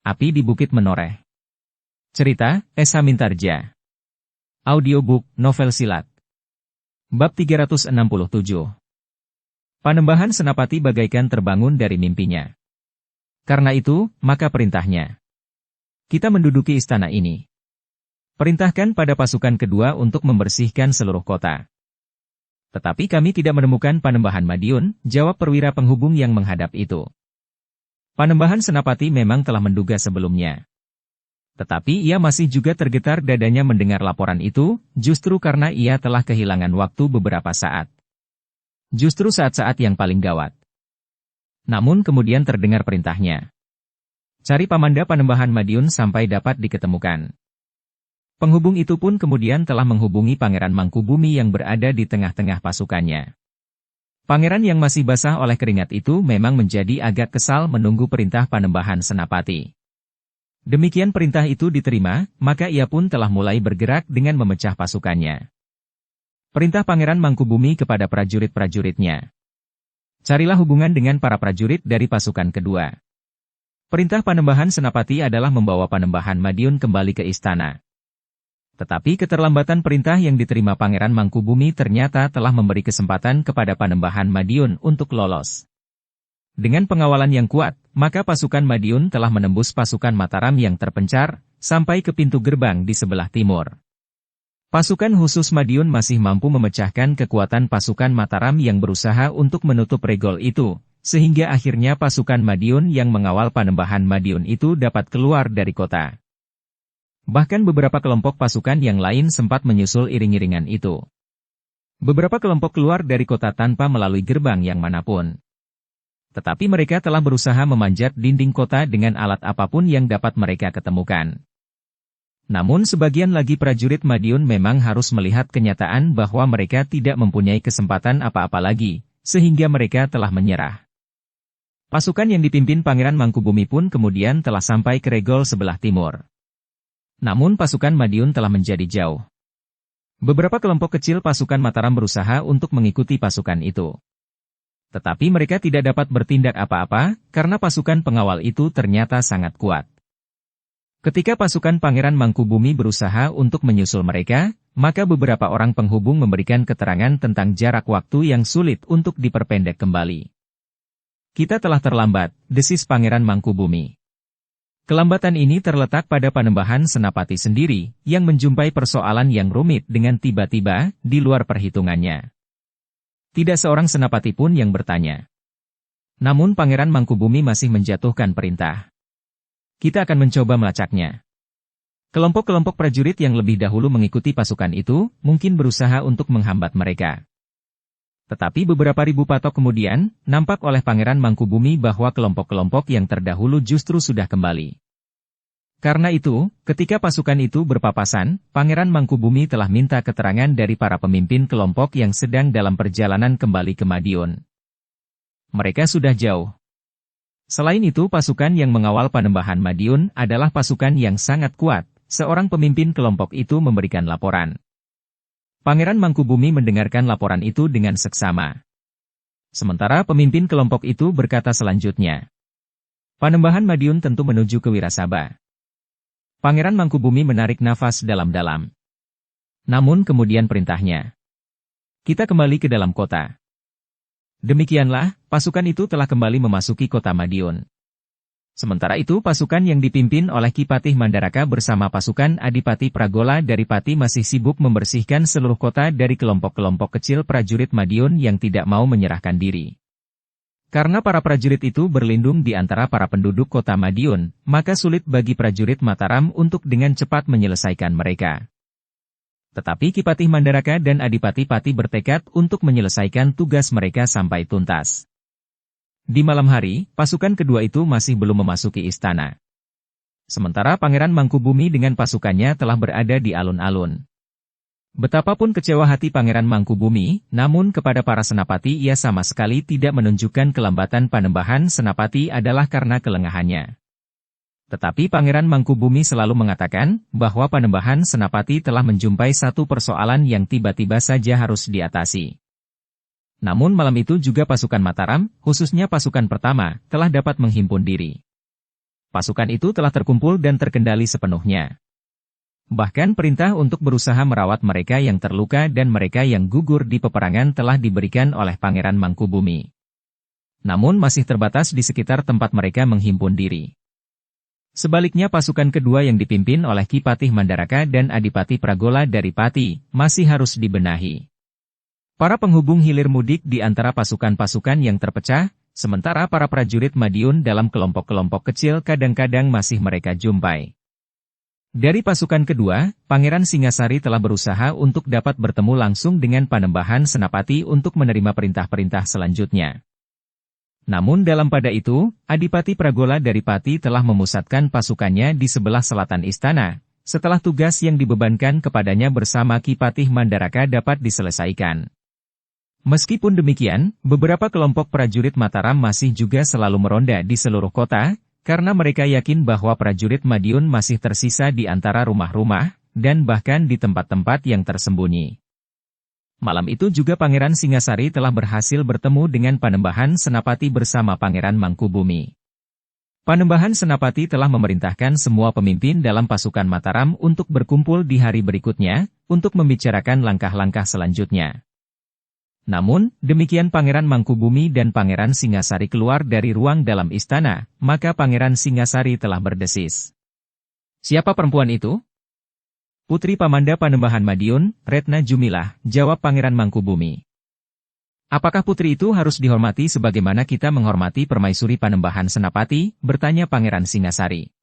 Api di Bukit Menoreh. Cerita, Esa Mintarja. Audiobook, novel silat. Bab 367. Panembahan Senapati bagaikan terbangun dari mimpinya. Karena itu, maka perintahnya. Kita menduduki istana ini. Perintahkan pada pasukan kedua untuk membersihkan seluruh kota. Tetapi kami tidak menemukan Panembahan Madiun, jawab perwira penghubung yang menghadap itu. Panembahan Senapati memang telah menduga sebelumnya. Tetapi ia masih juga tergetar dadanya mendengar laporan itu, justru karena ia telah kehilangan waktu beberapa saat. Justru saat-saat yang paling gawat. Namun kemudian terdengar perintahnya. Cari pamanda Panembahan Madiun sampai dapat diketemukan. Penghubung itu pun kemudian telah menghubungi Pangeran Mangkubumi yang berada di tengah-tengah pasukannya. Pangeran yang masih basah oleh keringat itu memang menjadi agak kesal menunggu perintah Panembahan Senapati. Demikian perintah itu diterima, maka ia pun telah mulai bergerak dengan memecah pasukannya. Perintah Pangeran Mangkubumi kepada prajurit-prajuritnya. Carilah hubungan dengan para prajurit dari pasukan kedua. Perintah Panembahan Senapati adalah membawa Panembahan Madiun kembali ke istana. Tetapi keterlambatan perintah yang diterima Pangeran Mangkubumi ternyata telah memberi kesempatan kepada Panembahan Madiun untuk lolos. Dengan pengawalan yang kuat, maka pasukan Madiun telah menembus pasukan Mataram yang terpencar, sampai ke pintu gerbang di sebelah timur. Pasukan khusus Madiun masih mampu memecahkan kekuatan pasukan Mataram yang berusaha untuk menutup regol itu, sehingga akhirnya pasukan Madiun yang mengawal Panembahan Madiun itu dapat keluar dari kota. Bahkan beberapa kelompok pasukan yang lain sempat menyusul iring-iringan itu. Beberapa kelompok keluar dari kota tanpa melalui gerbang yang manapun. Tetapi mereka telah berusaha memanjat dinding kota dengan alat apapun yang dapat mereka ketemukan. Namun sebagian lagi prajurit Madiun memang harus melihat kenyataan bahwa mereka tidak mempunyai kesempatan apa-apa lagi, sehingga mereka telah menyerah. Pasukan yang dipimpin Pangeran Mangkubumi pun kemudian telah sampai ke regol sebelah timur. Namun pasukan Madiun telah menjadi jauh. Beberapa kelompok kecil pasukan Mataram berusaha untuk mengikuti pasukan itu. Tetapi mereka tidak dapat bertindak apa-apa, karena pasukan pengawal itu ternyata sangat kuat. Ketika pasukan Pangeran Mangkubumi berusaha untuk menyusul mereka, maka beberapa orang penghubung memberikan keterangan tentang jarak waktu yang sulit untuk diperpendek kembali. Kita telah terlambat, desis Pangeran Mangkubumi. Kelambatan ini terletak pada Panembahan Senapati sendiri, yang menjumpai persoalan yang rumit dengan tiba-tiba, di luar perhitungannya. Tidak seorang senapati pun yang bertanya. Namun Pangeran Mangkubumi masih menjatuhkan perintah. Kita akan mencoba melacaknya. Kelompok-kelompok prajurit yang lebih dahulu mengikuti pasukan itu, mungkin berusaha untuk menghambat mereka. Tetapi beberapa ribu patok kemudian, nampak oleh Pangeran Mangkubumi bahwa kelompok-kelompok yang terdahulu justru sudah kembali. Karena itu, ketika pasukan itu berpapasan, Pangeran Mangkubumi telah minta keterangan dari para pemimpin kelompok yang sedang dalam perjalanan kembali ke Madiun. Mereka sudah jauh. Selain itu pasukan yang mengawal Panembahan Madiun adalah pasukan yang sangat kuat, seorang pemimpin kelompok itu memberikan laporan. Pangeran Mangkubumi mendengarkan laporan itu dengan seksama. Sementara pemimpin kelompok itu berkata selanjutnya. Panembahan Madiun tentu menuju ke Wirasaba. Pangeran Mangkubumi menarik nafas dalam-dalam. Namun kemudian perintahnya. Kita kembali ke dalam kota. Demikianlah, pasukan itu telah kembali memasuki kota Madiun. Sementara itu pasukan yang dipimpin oleh Ki Patih Mandaraka bersama pasukan Adipati Pragola dari Pati masih sibuk membersihkan seluruh kota dari kelompok-kelompok kecil prajurit Madiun yang tidak mau menyerahkan diri. Karena para prajurit itu berlindung di antara para penduduk kota Madiun, maka sulit bagi prajurit Mataram untuk dengan cepat menyelesaikan mereka. Tetapi Ki Patih Mandaraka dan Adipati Pati bertekad untuk menyelesaikan tugas mereka sampai tuntas. Di malam hari, pasukan kedua itu masih belum memasuki istana. Sementara Pangeran Mangkubumi dengan pasukannya telah berada di alun-alun. Betapapun kecewa hati Pangeran Mangkubumi, namun kepada para senapati ia sama sekali tidak menunjukkan kelambatan Panembahan Senapati adalah karena kelengahannya. Tetapi Pangeran Mangkubumi selalu mengatakan bahwa Panembahan Senapati telah menjumpai satu persoalan yang tiba-tiba saja harus diatasi. Namun malam itu juga pasukan Mataram, khususnya pasukan pertama, telah dapat menghimpun diri. Pasukan itu telah terkumpul dan terkendali sepenuhnya. Bahkan perintah untuk berusaha merawat mereka yang terluka dan mereka yang gugur di peperangan telah diberikan oleh Pangeran Mangkubumi. Namun masih terbatas di sekitar tempat mereka menghimpun diri. Sebaliknya pasukan kedua yang dipimpin oleh Ki Patih Mandaraka dan Adipati Pragola dari Pati, masih harus dibenahi. Para penghubung hilir mudik di antara pasukan-pasukan yang terpecah, sementara para prajurit Madiun dalam kelompok-kelompok kecil kadang-kadang masih mereka jumpai. Dari pasukan kedua, Pangeran Singasari telah berusaha untuk dapat bertemu langsung dengan Panembahan Senapati untuk menerima perintah-perintah selanjutnya. Namun dalam pada itu, Adipati Pragola dari Pati telah memusatkan pasukannya di sebelah selatan istana, setelah tugas yang dibebankan kepadanya bersama Ki Patih Mandaraka dapat diselesaikan. Meskipun demikian, beberapa kelompok prajurit Mataram masih juga selalu meronda di seluruh kota, karena mereka yakin bahwa prajurit Madiun masih tersisa di antara rumah-rumah, dan bahkan di tempat-tempat yang tersembunyi. Malam itu juga Pangeran Singasari telah berhasil bertemu dengan Panembahan Senapati bersama Pangeran Mangkubumi. Panembahan Senapati telah memerintahkan semua pemimpin dalam pasukan Mataram untuk berkumpul di hari berikutnya, untuk membicarakan langkah-langkah selanjutnya. Namun, demikian Pangeran Mangkubumi dan Pangeran Singasari keluar dari ruang dalam istana, maka Pangeran Singasari telah berdesis. "Siapa perempuan itu?" "Putri Pamanda Panembahan Madiun, Retna Jumilah," jawab Pangeran Mangkubumi. "Apakah putri itu harus dihormati sebagaimana kita menghormati permaisuri Panembahan Senapati?" bertanya Pangeran Singasari.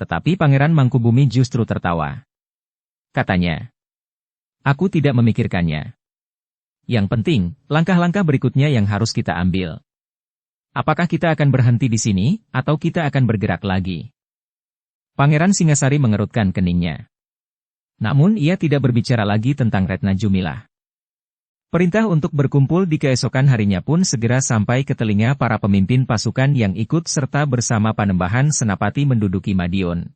Tetapi Pangeran Mangkubumi justru tertawa. Katanya, "Aku tidak memikirkannya. Yang penting, langkah-langkah berikutnya yang harus kita ambil. Apakah kita akan berhenti di sini, atau kita akan bergerak lagi?" Pangeran Singasari mengerutkan keningnya. Namun ia tidak berbicara lagi tentang Retna Jumilah. Perintah untuk berkumpul di keesokan harinya pun segera sampai ke telinga para pemimpin pasukan yang ikut serta bersama Panembahan Senapati menduduki Madiun.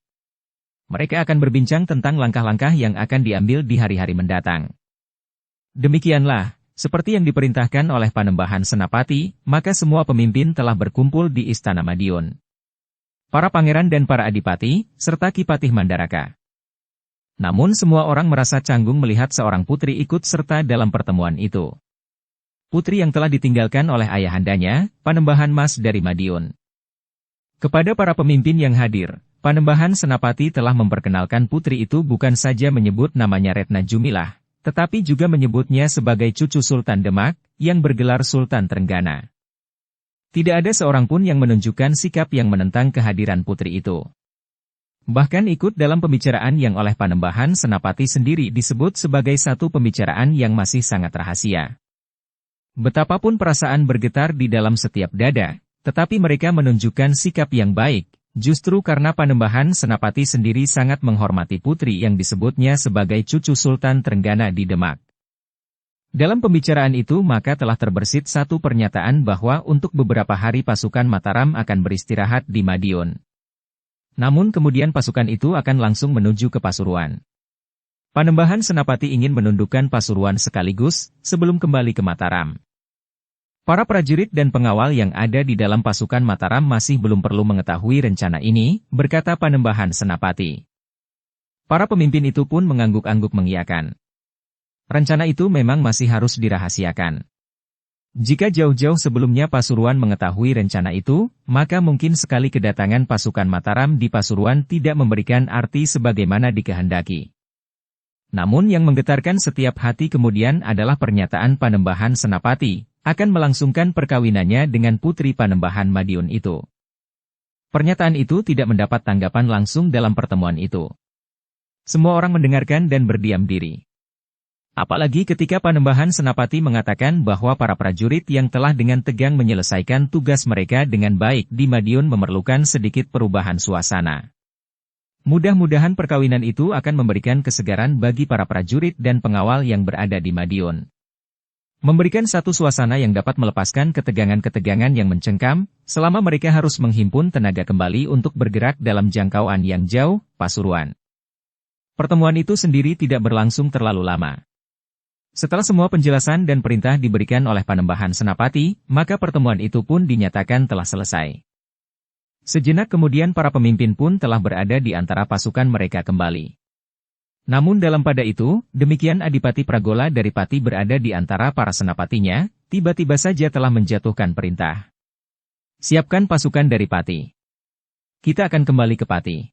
Mereka akan berbincang tentang langkah-langkah yang akan diambil di hari-hari mendatang. Demikianlah, seperti yang diperintahkan oleh Panembahan Senapati, maka semua pemimpin telah berkumpul di Istana Madiun. Para pangeran dan para adipati, serta Ki Patih Mandaraka. Namun semua orang merasa canggung melihat seorang putri ikut serta dalam pertemuan itu. Putri yang telah ditinggalkan oleh ayahandanya, Panembahan Mas dari Madiun. Kepada para pemimpin yang hadir, Panembahan Senapati telah memperkenalkan putri itu bukan saja menyebut namanya Retna Jumilah, tetapi juga menyebutnya sebagai cucu Sultan Demak, yang bergelar Sultan Trenggana. Tidak ada seorang pun yang menunjukkan sikap yang menentang kehadiran putri itu. Bahkan ikut dalam pembicaraan yang oleh Panembahan Senapati sendiri disebut sebagai satu pembicaraan yang masih sangat rahasia. Betapapun perasaan bergetar di dalam setiap dada, tetapi mereka menunjukkan sikap yang baik, justru karena Panembahan Senapati sendiri sangat menghormati putri yang disebutnya sebagai cucu Sultan Trenggana di Demak. Dalam pembicaraan itu maka telah terbersit satu pernyataan bahwa untuk beberapa hari pasukan Mataram akan beristirahat di Madiun. Namun kemudian pasukan itu akan langsung menuju ke Pasuruan. Panembahan Senapati ingin menundukkan Pasuruan sekaligus, sebelum kembali ke Mataram. Para prajurit dan pengawal yang ada di dalam pasukan Mataram masih belum perlu mengetahui rencana ini, berkata Panembahan Senapati. Para pemimpin itu pun mengangguk-angguk mengiyakan. Rencana itu memang masih harus dirahasiakan. Jika jauh-jauh sebelumnya Pasuruan mengetahui rencana itu, maka mungkin sekali kedatangan pasukan Mataram di Pasuruan tidak memberikan arti sebagaimana dikehendaki. Namun yang menggetarkan setiap hati kemudian adalah pernyataan Panembahan Senapati, akan melangsungkan perkawinannya dengan putri Panembahan Madiun itu. Pernyataan itu tidak mendapat tanggapan langsung dalam pertemuan itu. Semua orang mendengarkan dan berdiam diri. Apalagi ketika Panembahan Senapati mengatakan bahwa para prajurit yang telah dengan tegang menyelesaikan tugas mereka dengan baik di Madiun memerlukan sedikit perubahan suasana. Mudah-mudahan perkawinan itu akan memberikan kesegaran bagi para prajurit dan pengawal yang berada di Madiun. Memberikan satu suasana yang dapat melepaskan ketegangan-ketegangan yang mencengkam, selama mereka harus menghimpun tenaga kembali untuk bergerak dalam jangkauan yang jauh, Pasuruan. Pertemuan itu sendiri tidak berlangsung terlalu lama. Setelah semua penjelasan dan perintah diberikan oleh Panembahan Senapati, maka pertemuan itu pun dinyatakan telah selesai. Sejenak kemudian para pemimpin pun telah berada di antara pasukan mereka kembali. Namun dalam pada itu, demikian Adipati Pragola dari Pati berada di antara para senapatinya, tiba-tiba saja telah menjatuhkan perintah. Siapkan pasukan dari Pati. Kita akan kembali ke Pati.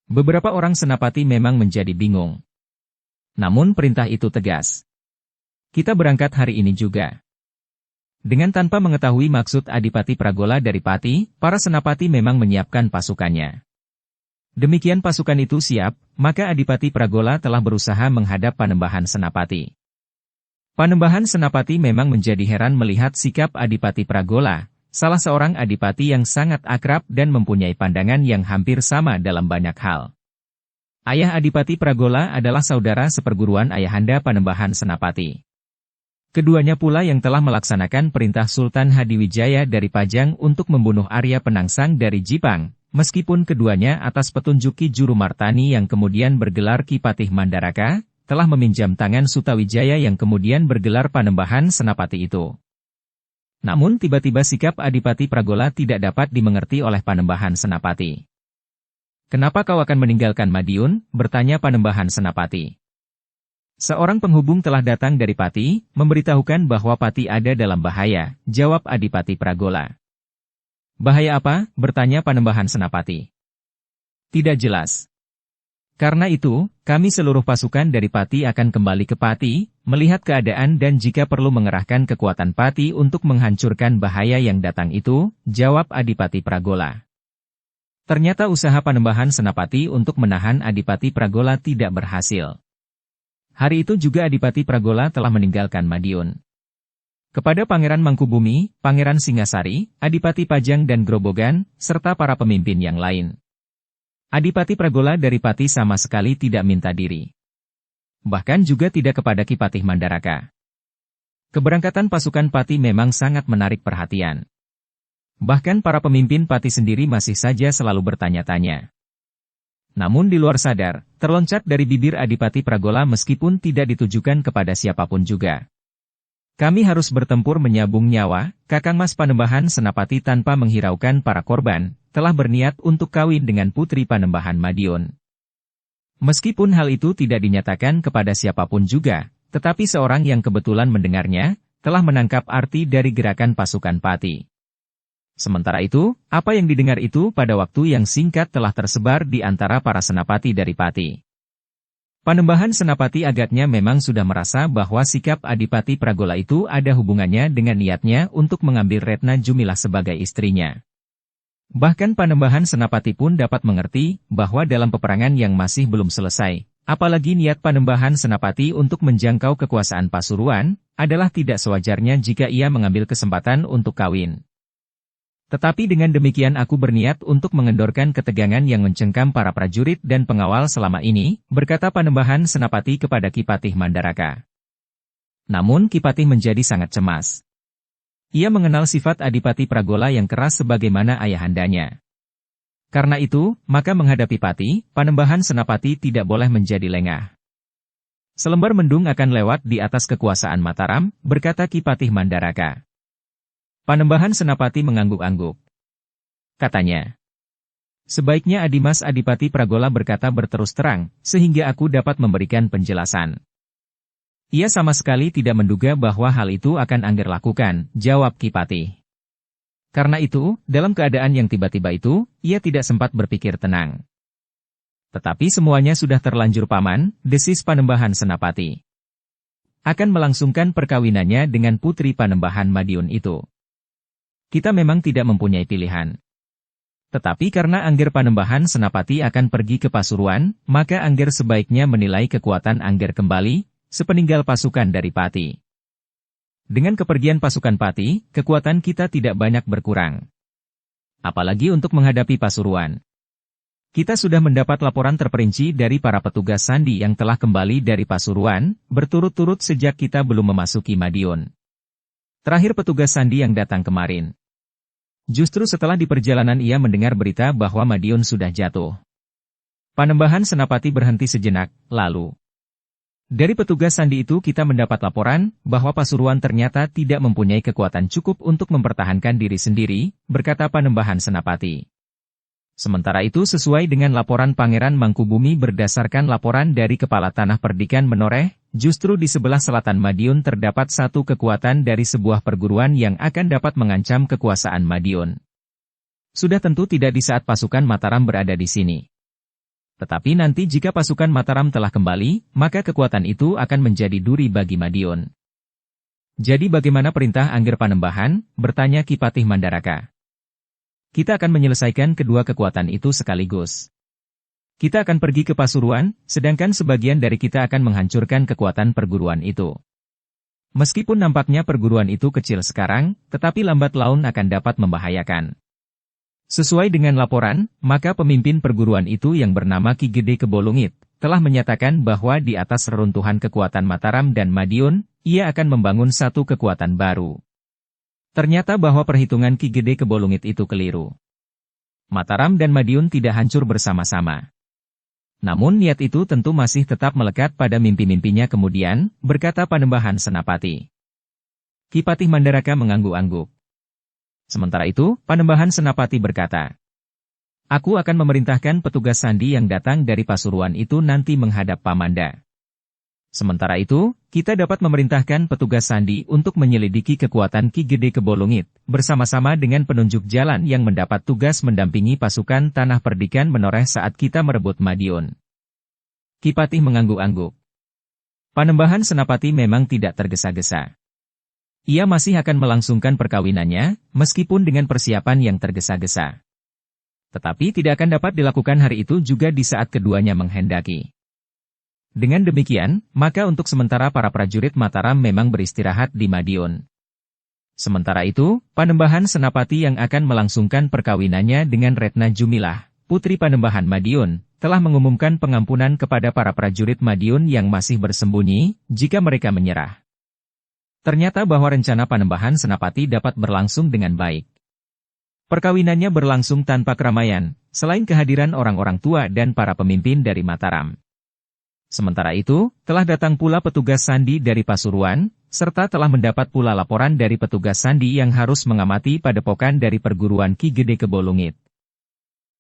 Beberapa orang senapati memang menjadi bingung. Namun perintah itu tegas. Kita berangkat hari ini juga. Dengan tanpa mengetahui maksud Adipati Pragola dari Pati, para senapati memang menyiapkan pasukannya. Demikian pasukan itu siap, maka Adipati Pragola telah berusaha menghadap Panembahan Senapati. Panembahan Senapati memang menjadi heran melihat sikap Adipati Pragola, salah seorang adipati yang sangat akrab dan mempunyai pandangan yang hampir sama dalam banyak hal. Ayah Adipati Pragola adalah saudara seperguruan ayahanda Panembahan Senapati. Keduanya pula yang telah melaksanakan perintah Sultan Hadiwijaya dari Pajang untuk membunuh Arya Penangsang dari Jipang, meskipun keduanya atas petunjuk Ki Juru Martani yang kemudian bergelar Ki Patih Mandaraka, telah meminjam tangan Sutawijaya yang kemudian bergelar Panembahan Senapati itu. Namun tiba-tiba sikap Adipati Pragola tidak dapat dimengerti oleh Panembahan Senapati. "Kenapa kau akan meninggalkan Madiun?" bertanya Panembahan Senapati. "Seorang penghubung telah datang dari Pati, memberitahukan bahwa Pati ada dalam bahaya," jawab Adipati Pragola. "Bahaya apa?" bertanya Panembahan Senapati. "Tidak jelas. Karena itu, kami seluruh pasukan dari Pati akan kembali ke Pati, melihat keadaan dan jika perlu mengerahkan kekuatan Pati untuk menghancurkan bahaya yang datang itu," jawab Adipati Pragola. Ternyata usaha Panembahan Senapati untuk menahan Adipati Pragola tidak berhasil. Hari itu juga Adipati Pragola telah meninggalkan Madiun. Kepada Pangeran Mangkubumi, Pangeran Singasari, Adipati Pajang dan Grobogan, serta para pemimpin yang lain. Adipati Pragola dari Pati sama sekali tidak minta diri. Bahkan juga tidak kepada Ki Patih Mandaraka. Keberangkatan pasukan Pati memang sangat menarik perhatian. Bahkan para pemimpin Pati sendiri masih saja selalu bertanya-tanya. Namun di luar sadar, terloncat dari bibir Adipati Pragola meskipun tidak ditujukan kepada siapapun juga. "Kami harus bertempur menyabung nyawa, Kakang Mas Panembahan Senapati tanpa menghiraukan para korban, telah berniat untuk kawin dengan putri Panembahan Madiun." Meskipun hal itu tidak dinyatakan kepada siapapun juga, tetapi seorang yang kebetulan mendengarnya, telah menangkap arti dari gerakan pasukan Pati. Sementara itu, apa yang didengar itu pada waktu yang singkat telah tersebar di antara para senapati dari Pati. Panembahan Senapati agaknya memang sudah merasa bahwa sikap Adipati Pragola itu ada hubungannya dengan niatnya untuk mengambil Retna Jumilah sebagai istrinya. Bahkan Panembahan Senapati pun dapat mengerti bahwa dalam peperangan yang masih belum selesai, apalagi niat Panembahan Senapati untuk menjangkau kekuasaan Pasuruan, adalah tidak sewajarnya jika ia mengambil kesempatan untuk kawin. "Tetapi dengan demikian aku berniat untuk mengendorkan ketegangan yang mencengkam para prajurit dan pengawal selama ini," berkata Panembahan Senapati kepada Ki Patih Mandaraka. Namun Ki Patih menjadi sangat cemas. Ia mengenal sifat Adipati Pragola yang keras sebagaimana ayahandanya. Karena itu, maka menghadapi Pati, Panembahan Senapati tidak boleh menjadi lengah. "Selembar mendung akan lewat di atas kekuasaan Mataram," berkata Ki Patih Mandaraka. Panembahan Senapati mengangguk-angguk. Katanya, "Sebaiknya Adimas Adipati Pragola berkata berterus terang, sehingga aku dapat memberikan penjelasan." "Ia sama sekali tidak menduga bahwa hal itu akan Angger lakukan," jawab Ki Patih. Karena itu, dalam keadaan yang tiba-tiba itu, ia tidak sempat berpikir tenang. "Tetapi semuanya sudah terlanjur paman," desis Panembahan Senapati. "Akan melangsungkan perkawinannya dengan putri Panembahan Madiun itu. Kita memang tidak mempunyai pilihan. Tetapi karena Angger Panembahan Senapati akan pergi ke Pasuruan, maka Angger sebaiknya menilai kekuatan Angger kembali, sepeninggal pasukan dari Pati. Dengan kepergian pasukan Pati, kekuatan kita tidak banyak berkurang. Apalagi untuk menghadapi Pasuruan. Kita sudah mendapat laporan terperinci dari para petugas sandi yang telah kembali dari Pasuruan, berturut-turut sejak kita belum memasuki Madiun. Terakhir petugas sandi yang datang kemarin. Justru setelah di perjalanan ia mendengar berita bahwa Madiun sudah jatuh." Panembahan Senapati berhenti sejenak, lalu, "Dari petugas sandi itu kita mendapat laporan bahwa Pasuruan ternyata tidak mempunyai kekuatan cukup untuk mempertahankan diri sendiri," berkata Panembahan Senapati. Sementara itu sesuai dengan laporan Pangeran Mangkubumi berdasarkan laporan dari Kepala Tanah Perdikan Menoreh, justru di sebelah selatan Madiun terdapat satu kekuatan dari sebuah perguruan yang akan dapat mengancam kekuasaan Madiun. Sudah tentu tidak di saat pasukan Mataram berada di sini. Tetapi nanti jika pasukan Mataram telah kembali, maka kekuatan itu akan menjadi duri bagi Madiun. Jadi bagaimana perintah Angger Panembahan? Bertanya Ki Patih Mandaraka. Kita akan menyelesaikan kedua kekuatan itu sekaligus. Kita akan pergi ke Pasuruan, sedangkan sebagian dari kita akan menghancurkan kekuatan perguruan itu. Meskipun nampaknya perguruan itu kecil sekarang, tetapi lambat laun akan dapat membahayakan. Sesuai dengan laporan, maka pemimpin perguruan itu yang bernama Ki Gede Kebolungit, telah menyatakan bahwa di atas reruntuhan kekuatan Mataram dan Madiun, ia akan membangun satu kekuatan baru. Ternyata bahwa perhitungan Ki Gede Kebolungit itu keliru. Mataram dan Madiun tidak hancur bersama-sama. Namun niat itu tentu masih tetap melekat pada mimpi-mimpinya kemudian, berkata Panembahan Senapati. Ki Patih Mandaraka mengangguk-angguk. Sementara itu, Panembahan Senapati berkata, "Aku akan memerintahkan petugas sandi yang datang dari Pasuruan itu nanti menghadap Pamanda. Sementara itu, kita dapat memerintahkan petugas sandi untuk menyelidiki kekuatan Ki Gede Kebolungit, bersama-sama dengan penunjuk jalan yang mendapat tugas mendampingi pasukan Tanah Perdikan Menoreh saat kita merebut Madiun." Ki Patih mengangguk-angguk. Panembahan Senapati memang tidak tergesa-gesa. Ia masih akan melangsungkan perkawinannya, meskipun dengan persiapan yang tergesa-gesa. Tetapi tidak akan dapat dilakukan hari itu juga di saat keduanya menghendaki. Dengan demikian, maka untuk sementara para prajurit Mataram memang beristirahat di Madiun. Sementara itu, Panembahan Senapati yang akan melangsungkan perkawinannya dengan Retna Jumilah, putri Panembahan Madiun, telah mengumumkan pengampunan kepada para prajurit Madiun yang masih bersembunyi, jika mereka menyerah. Ternyata bahwa rencana Panembahan Senapati dapat berlangsung dengan baik. Perkawinannya berlangsung tanpa keramaian, selain kehadiran orang-orang tua dan para pemimpin dari Mataram. Sementara itu, telah datang pula petugas sandi dari Pasuruan, serta telah mendapat pula laporan dari petugas sandi yang harus mengamati padepokan dari perguruan Ki Gede Kebolungit.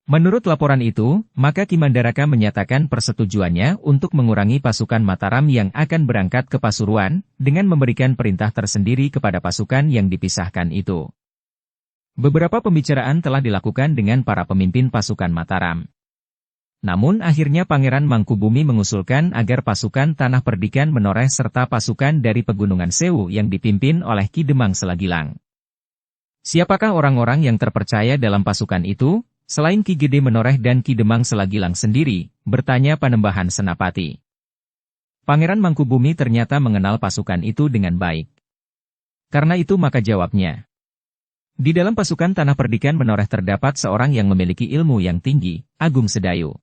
Menurut laporan itu, maka Ki Mandaraka menyatakan persetujuannya untuk mengurangi pasukan Mataram yang akan berangkat ke Pasuruan, dengan memberikan perintah tersendiri kepada pasukan yang dipisahkan itu. Beberapa pembicaraan telah dilakukan dengan para pemimpin pasukan Mataram. Namun akhirnya Pangeran Mangkubumi mengusulkan agar pasukan Tanah Perdikan Menoreh serta pasukan dari Pegunungan Sewu yang dipimpin oleh Ki Demang Selagilang. Siapakah orang-orang yang terpercaya dalam pasukan itu, selain Ki Gede Menoreh dan Ki Demang Selagilang sendiri, bertanya Panembahan Senapati. Pangeran Mangkubumi ternyata mengenal pasukan itu dengan baik. Karena itu maka jawabnya. Di dalam pasukan Tanah Perdikan Menoreh terdapat seorang yang memiliki ilmu yang tinggi, Agung Sedayu.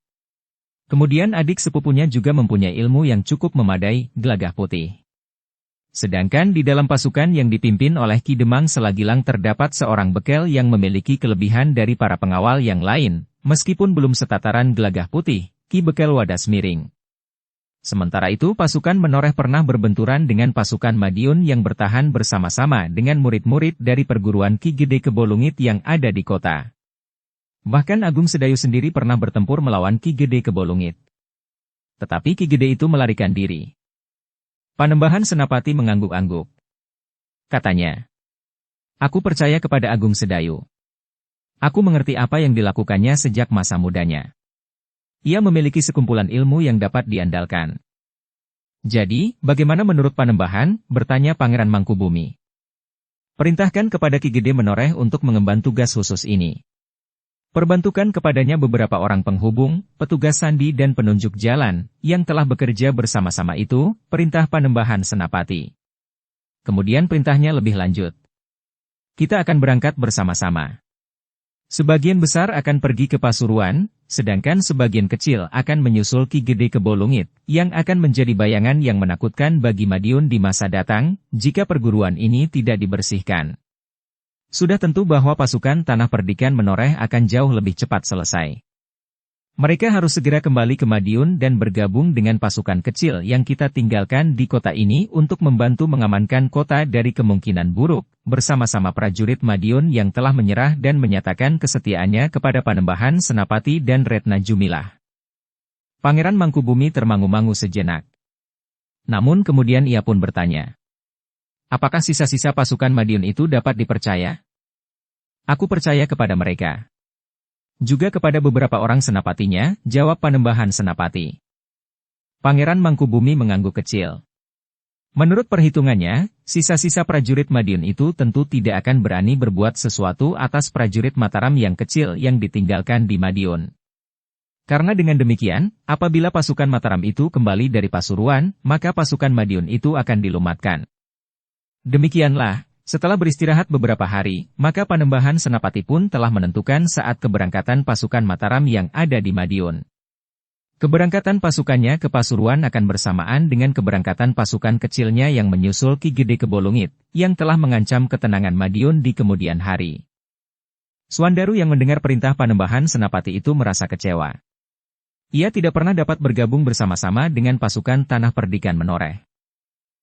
Kemudian adik sepupunya juga mempunyai ilmu yang cukup memadai, Gelagah Putih. Sedangkan di dalam pasukan yang dipimpin oleh Ki Demang Selagilang terdapat seorang bekel yang memiliki kelebihan dari para pengawal yang lain, meskipun belum setataran Gelagah Putih, Ki Bekel Wadas Miring. Sementara itu pasukan Menoreh pernah berbenturan dengan pasukan Madiun yang bertahan bersama-sama dengan murid-murid dari perguruan Ki Gede Kebolungit yang ada di kota. Bahkan Agung Sedayu sendiri pernah bertempur melawan Ki Gede Kebolungit. Tetapi Ki Gede itu melarikan diri. Panembahan Senapati mengangguk-angguk. Katanya, "Aku percaya kepada Agung Sedayu. Aku mengerti apa yang dilakukannya sejak masa mudanya. Ia memiliki sekumpulan ilmu yang dapat diandalkan." "Jadi, bagaimana menurut Panembahan?" bertanya Pangeran Mangkubumi. "Perintahkan kepada Ki Gede Menoreh untuk mengemban tugas khusus ini. Perbantukan kepadanya beberapa orang penghubung, petugas sandi dan penunjuk jalan, yang telah bekerja bersama-sama itu," perintah Panembahan Senapati. Kemudian perintahnya lebih lanjut. "Kita akan berangkat bersama-sama. Sebagian besar akan pergi ke Pasuruan, sedangkan sebagian kecil akan menyusul Ki Gede Kebolungit, yang akan menjadi bayangan yang menakutkan bagi Madiun di masa datang, jika perguruan ini tidak dibersihkan. Sudah tentu bahwa pasukan Tanah Perdikan Menoreh akan jauh lebih cepat selesai. Mereka harus segera kembali ke Madiun dan bergabung dengan pasukan kecil yang kita tinggalkan di kota ini untuk membantu mengamankan kota dari kemungkinan buruk, bersama-sama prajurit Madiun yang telah menyerah dan menyatakan kesetiaannya kepada Panembahan Senapati dan Retna Jumilah. Pangeran Mangkubumi termangu-mangu sejenak. Namun kemudian ia pun bertanya, apakah sisa-sisa pasukan Madiun itu dapat dipercaya? Aku percaya kepada mereka. Juga kepada beberapa orang senapatinya, jawab Panembahan Senapati. Pangeran Mangkubumi mengangguk kecil. Menurut perhitungannya, sisa-sisa prajurit Madiun itu tentu tidak akan berani berbuat sesuatu atas prajurit Mataram yang kecil yang ditinggalkan di Madiun. Karena dengan demikian, apabila pasukan Mataram itu kembali dari Pasuruan, maka pasukan Madiun itu akan dilumatkan. Demikianlah. Setelah beristirahat beberapa hari, maka Panembahan Senapati pun telah menentukan saat keberangkatan pasukan Mataram yang ada di Madiun. Keberangkatan pasukannya ke Pasuruan akan bersamaan dengan keberangkatan pasukan kecilnya yang menyusul Ki Gede Kebolungit, yang telah mengancam ketenangan Madiun di kemudian hari. Swandaru yang mendengar perintah Panembahan Senapati itu merasa kecewa. Ia tidak pernah dapat bergabung bersama-sama dengan pasukan Tanah Perdikan Menoreh.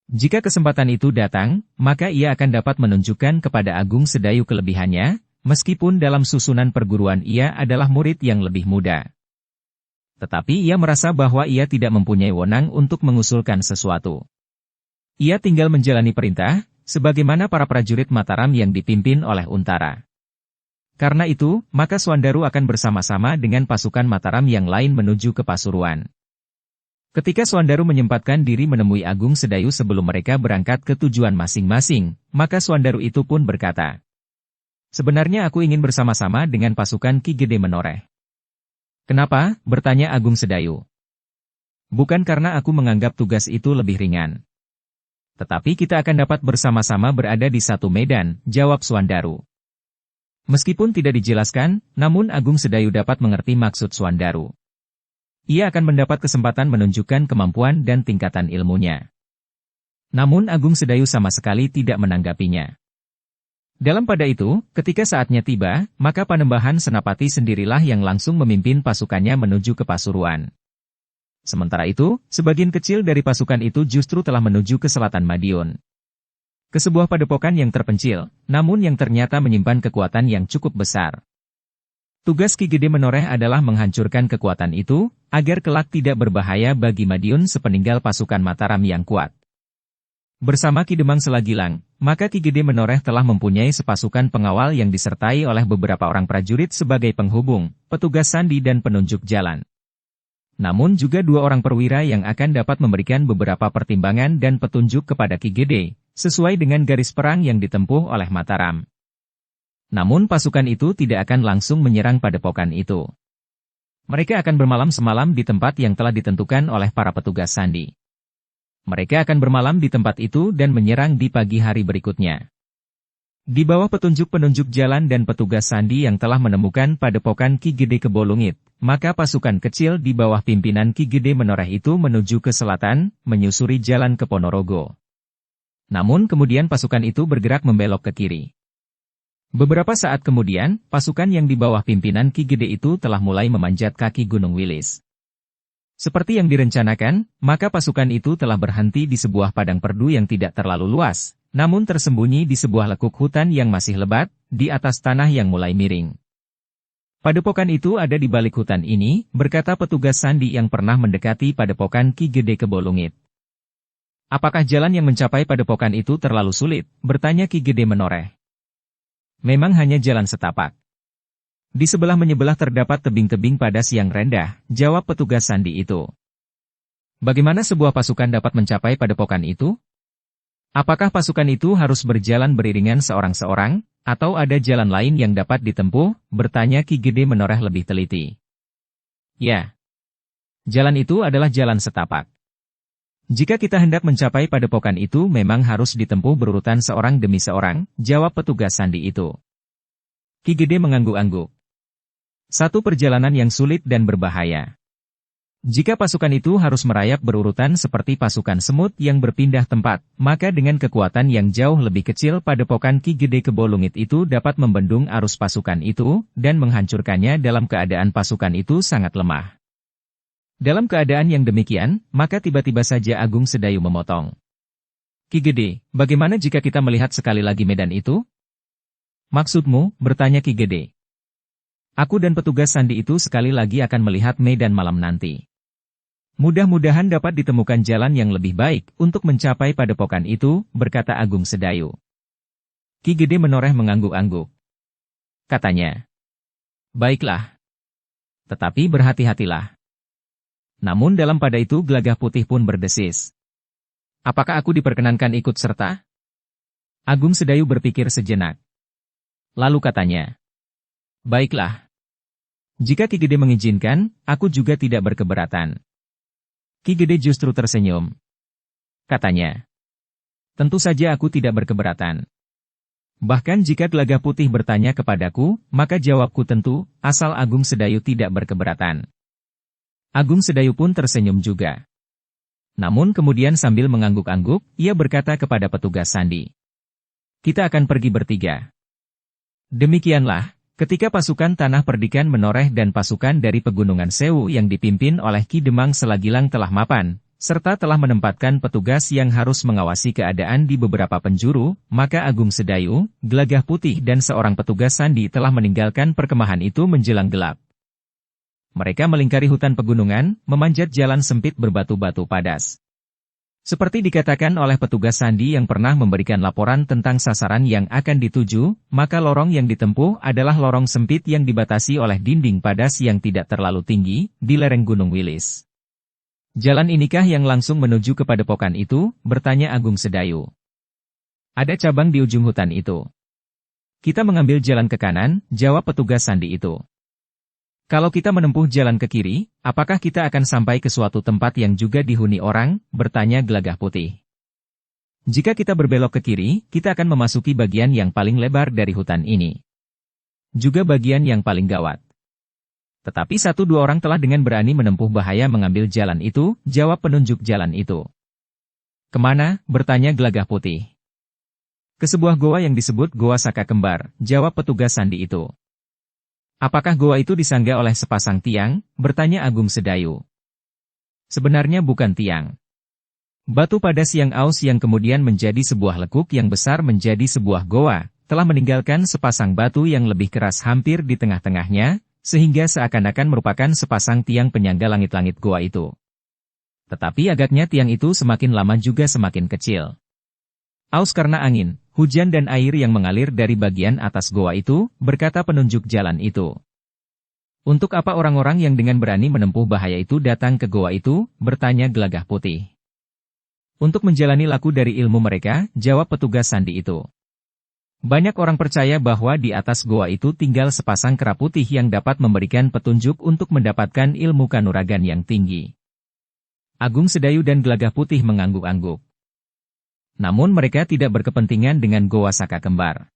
Jika kesempatan itu datang, maka ia akan dapat menunjukkan kepada Agung Sedayu kelebihannya, meskipun dalam susunan perguruan ia adalah murid yang lebih muda. Tetapi ia merasa bahwa ia tidak mempunyai wewenang untuk mengusulkan sesuatu. Ia tinggal menjalani perintah, sebagaimana para prajurit Mataram yang dipimpin oleh Untara. Karena itu, maka Swandaru akan bersama-sama dengan pasukan Mataram yang lain menuju ke Pasuruan. Ketika Swandaru menyempatkan diri menemui Agung Sedayu sebelum mereka berangkat ke tujuan masing-masing, maka Swandaru itu pun berkata, sebenarnya aku ingin bersama-sama dengan pasukan Ki Gede Menoreh. Kenapa? Bertanya Agung Sedayu. Bukan karena aku menganggap tugas itu lebih ringan. Tetapi kita akan dapat bersama-sama berada di satu medan, jawab Swandaru. Meskipun tidak dijelaskan, namun Agung Sedayu dapat mengerti maksud Swandaru. Ia akan mendapat kesempatan menunjukkan kemampuan dan tingkatan ilmunya. Namun Agung Sedayu sama sekali tidak menanggapinya. Dalam pada itu, ketika saatnya tiba, maka Panembahan Senapati sendirilah yang langsung memimpin pasukannya menuju ke Pasuruan. Sementara itu, sebagian kecil dari pasukan itu justru telah menuju ke selatan Madiun. Ke sebuah padepokan yang terpencil, namun yang ternyata menyimpan kekuatan yang cukup besar. Tugas Ki Gede Menoreh adalah menghancurkan kekuatan itu, agar kelak tidak berbahaya bagi Madiun sepeninggal pasukan Mataram yang kuat. Bersama Ki Demang Selagilang, maka Ki Gede Menoreh telah mempunyai sepasukan pengawal yang disertai oleh beberapa orang prajurit sebagai penghubung, petugas sandi dan penunjuk jalan. Namun juga 2 orang perwira yang akan dapat memberikan beberapa pertimbangan dan petunjuk kepada Ki Gede, sesuai dengan garis perang yang ditempuh oleh Mataram. Namun pasukan itu tidak akan langsung menyerang padepokan itu. Mereka akan bermalam semalam di tempat yang telah ditentukan oleh para petugas sandi. Mereka akan bermalam di tempat itu dan menyerang di pagi hari berikutnya. Di bawah petunjuk penunjuk jalan dan petugas sandi yang telah menemukan padepokan Ki Gede Kebolungit, maka pasukan kecil di bawah pimpinan Ki Gede Menoreh itu menuju ke selatan, menyusuri jalan ke Ponorogo. Namun kemudian pasukan itu bergerak membelok ke kiri. Beberapa saat kemudian, pasukan yang di bawah pimpinan Ki Gede itu telah mulai memanjat kaki Gunung Wilis. Seperti yang direncanakan, maka pasukan itu telah berhenti di sebuah padang perdu yang tidak terlalu luas, namun tersembunyi di sebuah lekuk hutan yang masih lebat, di atas tanah yang mulai miring. Padepokan itu ada di balik hutan ini, berkata petugas sandi yang pernah mendekati padepokan Ki Gede Kebolungit. Apakah jalan yang mencapai padepokan itu terlalu sulit? Bertanya Ki Gede Menoreh. Memang hanya jalan setapak. Di sebelah menyebelah terdapat tebing-tebing padas yang rendah, jawab petugas sandi itu. Bagaimana sebuah pasukan dapat mencapai padepokan itu? Apakah pasukan itu harus berjalan beriringan seorang-seorang, atau ada jalan lain yang dapat ditempuh? Bertanya Ki Gede Menoreh lebih teliti. Ya. Jalan itu adalah jalan setapak. Jika kita hendak mencapai padepokan itu memang harus ditempuh berurutan seorang demi seorang, jawab petugas sandi itu. Ki Gede mengangguk-angguk. Satu perjalanan yang sulit dan berbahaya. Jika pasukan itu harus merayap berurutan seperti pasukan semut yang berpindah tempat, maka dengan kekuatan yang jauh lebih kecil padepokan Ki Gede Kebo Lungit itu dapat membendung arus pasukan itu, dan menghancurkannya dalam keadaan pasukan itu sangat lemah. Dalam keadaan yang demikian, maka tiba-tiba saja Agung Sedayu memotong. Ki Gede, bagaimana jika kita melihat sekali lagi medan itu? Maksudmu, bertanya Ki Gede. Aku dan petugas sandi itu sekali lagi akan melihat medan malam nanti. Mudah-mudahan dapat ditemukan jalan yang lebih baik untuk mencapai padepokan itu, berkata Agung Sedayu. Ki Gede menoreh mengangguk-angguk. Katanya, baiklah. Tetapi berhati-hatilah. Namun dalam pada itu Gelagah Putih pun berdesis. Apakah aku diperkenankan ikut serta? Agung Sedayu berpikir sejenak. Lalu katanya, baiklah. Jika Ki Gede mengizinkan, aku juga tidak berkeberatan. Ki Gede justru tersenyum. Katanya, tentu saja aku tidak berkeberatan. Bahkan jika Gelagah Putih bertanya kepadaku, maka jawabku tentu, asal Agung Sedayu tidak berkeberatan. Agung Sedayu pun tersenyum juga. Namun kemudian sambil mengangguk-angguk, ia berkata kepada petugas sandi. Kita akan pergi bertiga. Demikianlah. Ketika pasukan Tanah Perdikan menoreh dan pasukan dari Pegunungan Sewu yang dipimpin oleh Ki Demang Selagilang telah mapan, serta telah menempatkan petugas yang harus mengawasi keadaan di beberapa penjuru, maka Agung Sedayu, Gelagah Putih dan seorang petugas sandi telah meninggalkan perkemahan itu menjelang gelap. Mereka melingkari hutan pegunungan, memanjat jalan sempit berbatu-batu padas. Seperti dikatakan oleh petugas sandi yang pernah memberikan laporan tentang sasaran yang akan dituju, maka lorong yang ditempuh adalah lorong sempit yang dibatasi oleh dinding padas yang tidak terlalu tinggi, di lereng Gunung Wilis. Jalan inikah yang langsung menuju ke padepokan itu? Bertanya Agung Sedayu. Ada cabang di ujung hutan itu. Kita mengambil jalan ke kanan, jawab petugas sandi itu. Kalau kita menempuh jalan ke kiri, apakah kita akan sampai ke suatu tempat yang juga dihuni orang? Bertanya Gelagah Putih. Jika kita berbelok ke kiri, kita akan memasuki bagian yang paling lebar dari hutan ini. Juga bagian yang paling gawat. Tetapi 1-2 orang telah dengan berani menempuh bahaya mengambil jalan itu, jawab penunjuk jalan itu. Kemana? Bertanya Gelagah Putih. Ke sebuah goa yang disebut Goa Saka Kembar, jawab petugas sandi itu. Apakah goa itu disangga oleh sepasang tiang? Bertanya Agung Sedayu. Sebenarnya bukan tiang. Batu padas yang aus yang kemudian menjadi sebuah lekuk yang besar menjadi sebuah goa, telah meninggalkan sepasang batu yang lebih keras hampir di tengah-tengahnya, sehingga seakan-akan merupakan sepasang tiang penyangga langit-langit goa itu. Tetapi agaknya tiang itu semakin lama juga semakin kecil. Aus karena angin, hujan dan air yang mengalir dari bagian atas goa itu, berkata penunjuk jalan itu. Untuk apa orang-orang yang dengan berani menempuh bahaya itu datang ke goa itu? Bertanya Gelagah Putih. Untuk menjalani laku dari ilmu mereka, jawab petugas sandi itu. Banyak orang percaya bahwa di atas goa itu tinggal sepasang kera putih yang dapat memberikan petunjuk untuk mendapatkan ilmu kanuragan yang tinggi. Agung Sedayu dan Gelagah Putih mengangguk-angguk. Namun mereka tidak berkepentingan dengan Goa Saka Kembar.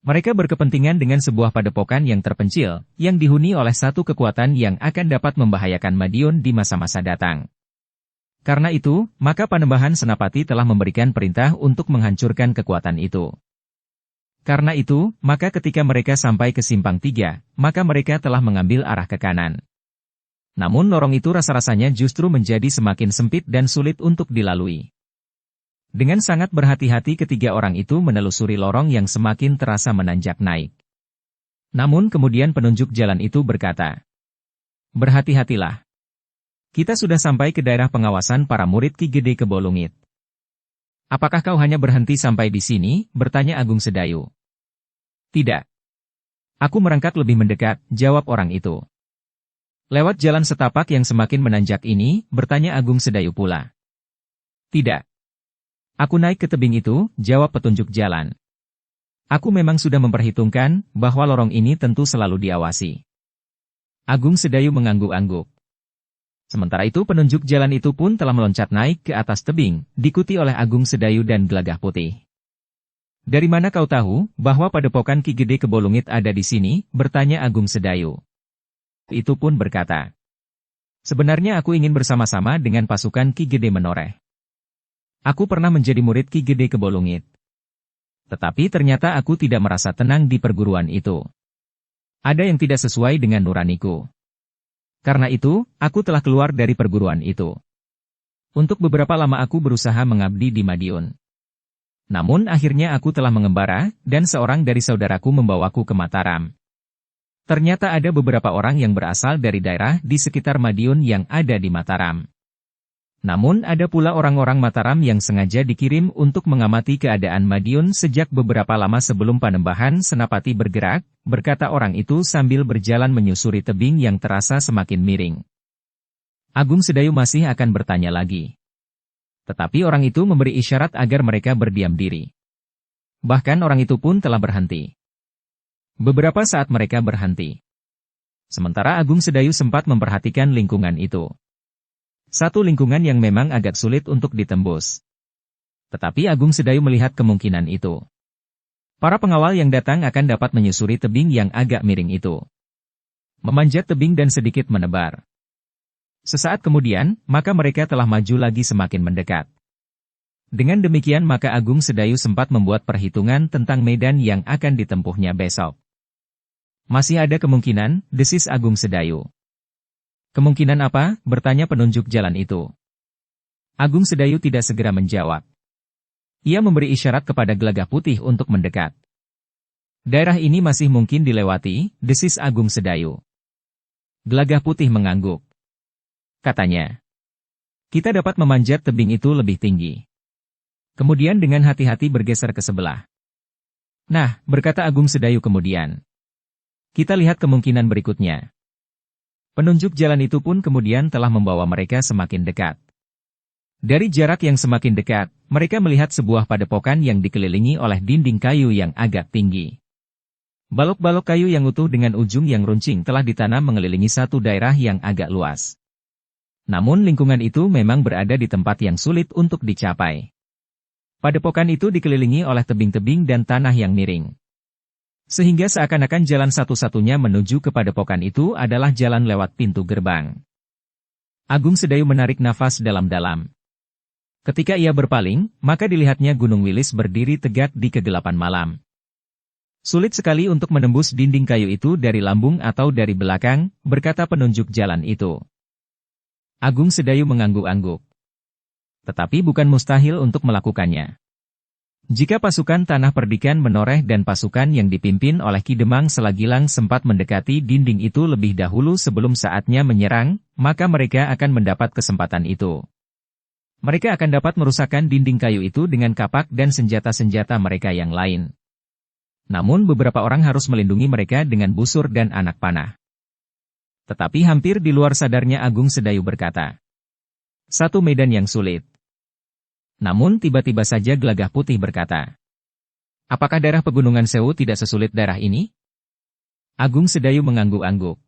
Mereka berkepentingan dengan sebuah padepokan yang terpencil, yang dihuni oleh satu kekuatan yang akan dapat membahayakan Madiun di masa-masa datang. Karena itu, maka Panembahan Senapati telah memberikan perintah untuk menghancurkan kekuatan itu. Karena itu, maka ketika mereka sampai ke Simpang 3, maka mereka telah mengambil arah ke kanan. Namun lorong itu rasa-rasanya justru menjadi semakin sempit dan sulit untuk dilalui. Dengan sangat berhati-hati ketiga orang itu menelusuri lorong yang semakin terasa menanjak naik. Namun kemudian penunjuk jalan itu berkata, berhati-hatilah. Kita sudah sampai ke daerah pengawasan para murid Ki Gede Kebo Lungit. Apakah kau hanya berhenti sampai di sini? Bertanya Agung Sedayu. Tidak. Aku merangkak lebih mendekat, jawab orang itu. Lewat jalan setapak yang semakin menanjak ini, bertanya Agung Sedayu pula. Tidak. Aku naik ke tebing itu, jawab petunjuk jalan. Aku memang sudah memperhitungkan bahwa lorong ini tentu selalu diawasi. Agung Sedayu mengangguk-angguk. Sementara itu penunjuk jalan itu pun telah meloncat naik ke atas tebing, diikuti oleh Agung Sedayu dan Gelagah Putih. Dari mana kau tahu bahwa padepokan Ki Gede Kebo Lungit ada di sini? Bertanya Agung Sedayu. Itu pun berkata. Sebenarnya aku ingin bersama-sama dengan pasukan Ki Gede Menoreh. Aku pernah menjadi murid Ki Gede Kebolungit. Tetapi ternyata aku tidak merasa tenang di perguruan itu. Ada yang tidak sesuai dengan nuraniku. Karena itu, aku telah keluar dari perguruan itu. Untuk beberapa lama aku berusaha mengabdi di Madiun. Namun akhirnya aku telah mengembara, dan seorang dari saudaraku membawaku ke Mataram. Ternyata ada beberapa orang yang berasal dari daerah di sekitar Madiun yang ada di Mataram. Namun ada pula orang-orang Mataram yang sengaja dikirim untuk mengamati keadaan Madiun sejak beberapa lama sebelum Panembahan Senapati bergerak, berkata orang itu sambil berjalan menyusuri tebing yang terasa semakin miring. Agung Sedayu masih akan bertanya lagi. Tetapi orang itu memberi isyarat agar mereka berdiam diri. Bahkan orang itu pun telah berhenti. Beberapa saat mereka berhenti. Sementara Agung Sedayu sempat memperhatikan lingkungan itu. Satu lingkungan yang memang agak sulit untuk ditembus. Tetapi Agung Sedayu melihat kemungkinan itu. Para pengawal yang datang akan dapat menyusuri tebing yang agak miring itu. Memanjat tebing dan sedikit menebar. Sesaat kemudian, maka mereka telah maju lagi semakin mendekat. Dengan demikian maka Agung Sedayu sempat membuat perhitungan tentang medan yang akan ditempuhnya besok. Masih ada kemungkinan, desis Agung Sedayu. Kemungkinan apa? Bertanya penunjuk jalan itu. Agung Sedayu tidak segera menjawab. Ia memberi isyarat kepada Gelagah Putih untuk mendekat. Daerah ini masih mungkin dilewati, desis Agung Sedayu. Gelagah Putih mengangguk. Katanya, kita dapat memanjat tebing itu lebih tinggi. Kemudian dengan hati-hati bergeser ke sebelah. Nah, berkata Agung Sedayu kemudian. Kita lihat kemungkinan berikutnya. Penunjuk jalan itu pun kemudian telah membawa mereka semakin dekat. Dari jarak yang semakin dekat, mereka melihat sebuah padepokan yang dikelilingi oleh dinding kayu yang agak tinggi. Balok-balok kayu yang utuh dengan ujung yang runcing telah ditanam mengelilingi satu daerah yang agak luas. Namun lingkungan itu memang berada di tempat yang sulit untuk dicapai. Padepokan itu dikelilingi oleh tebing-tebing dan tanah yang miring. Sehingga seakan-akan jalan satu-satunya menuju ke padepokan itu adalah jalan lewat pintu gerbang. Agung Sedayu menarik nafas dalam-dalam. Ketika ia berpaling, maka dilihatnya Gunung Wilis berdiri tegak di kegelapan malam. Sulit sekali untuk menembus dinding kayu itu dari lambung atau dari belakang, berkata penunjuk jalan itu. Agung Sedayu mengangguk-angguk. Tetapi bukan mustahil untuk melakukannya. Jika pasukan Tanah Perdikan Menoreh dan pasukan yang dipimpin oleh Ki Demang Selagilang sempat mendekati dinding itu lebih dahulu sebelum saatnya menyerang, maka mereka akan mendapat kesempatan itu. Mereka akan dapat merusakkan dinding kayu itu dengan kapak dan senjata-senjata mereka yang lain. Namun beberapa orang harus melindungi mereka dengan busur dan anak panah. Tetapi hampir di luar sadarnya Agung Sedayu berkata. Satu medan yang sulit. Namun tiba-tiba saja Gelagah Putih berkata. Apakah daerah Pegunungan Sewu tidak sesulit daerah ini? Agung Sedayu mengangguk-angguk.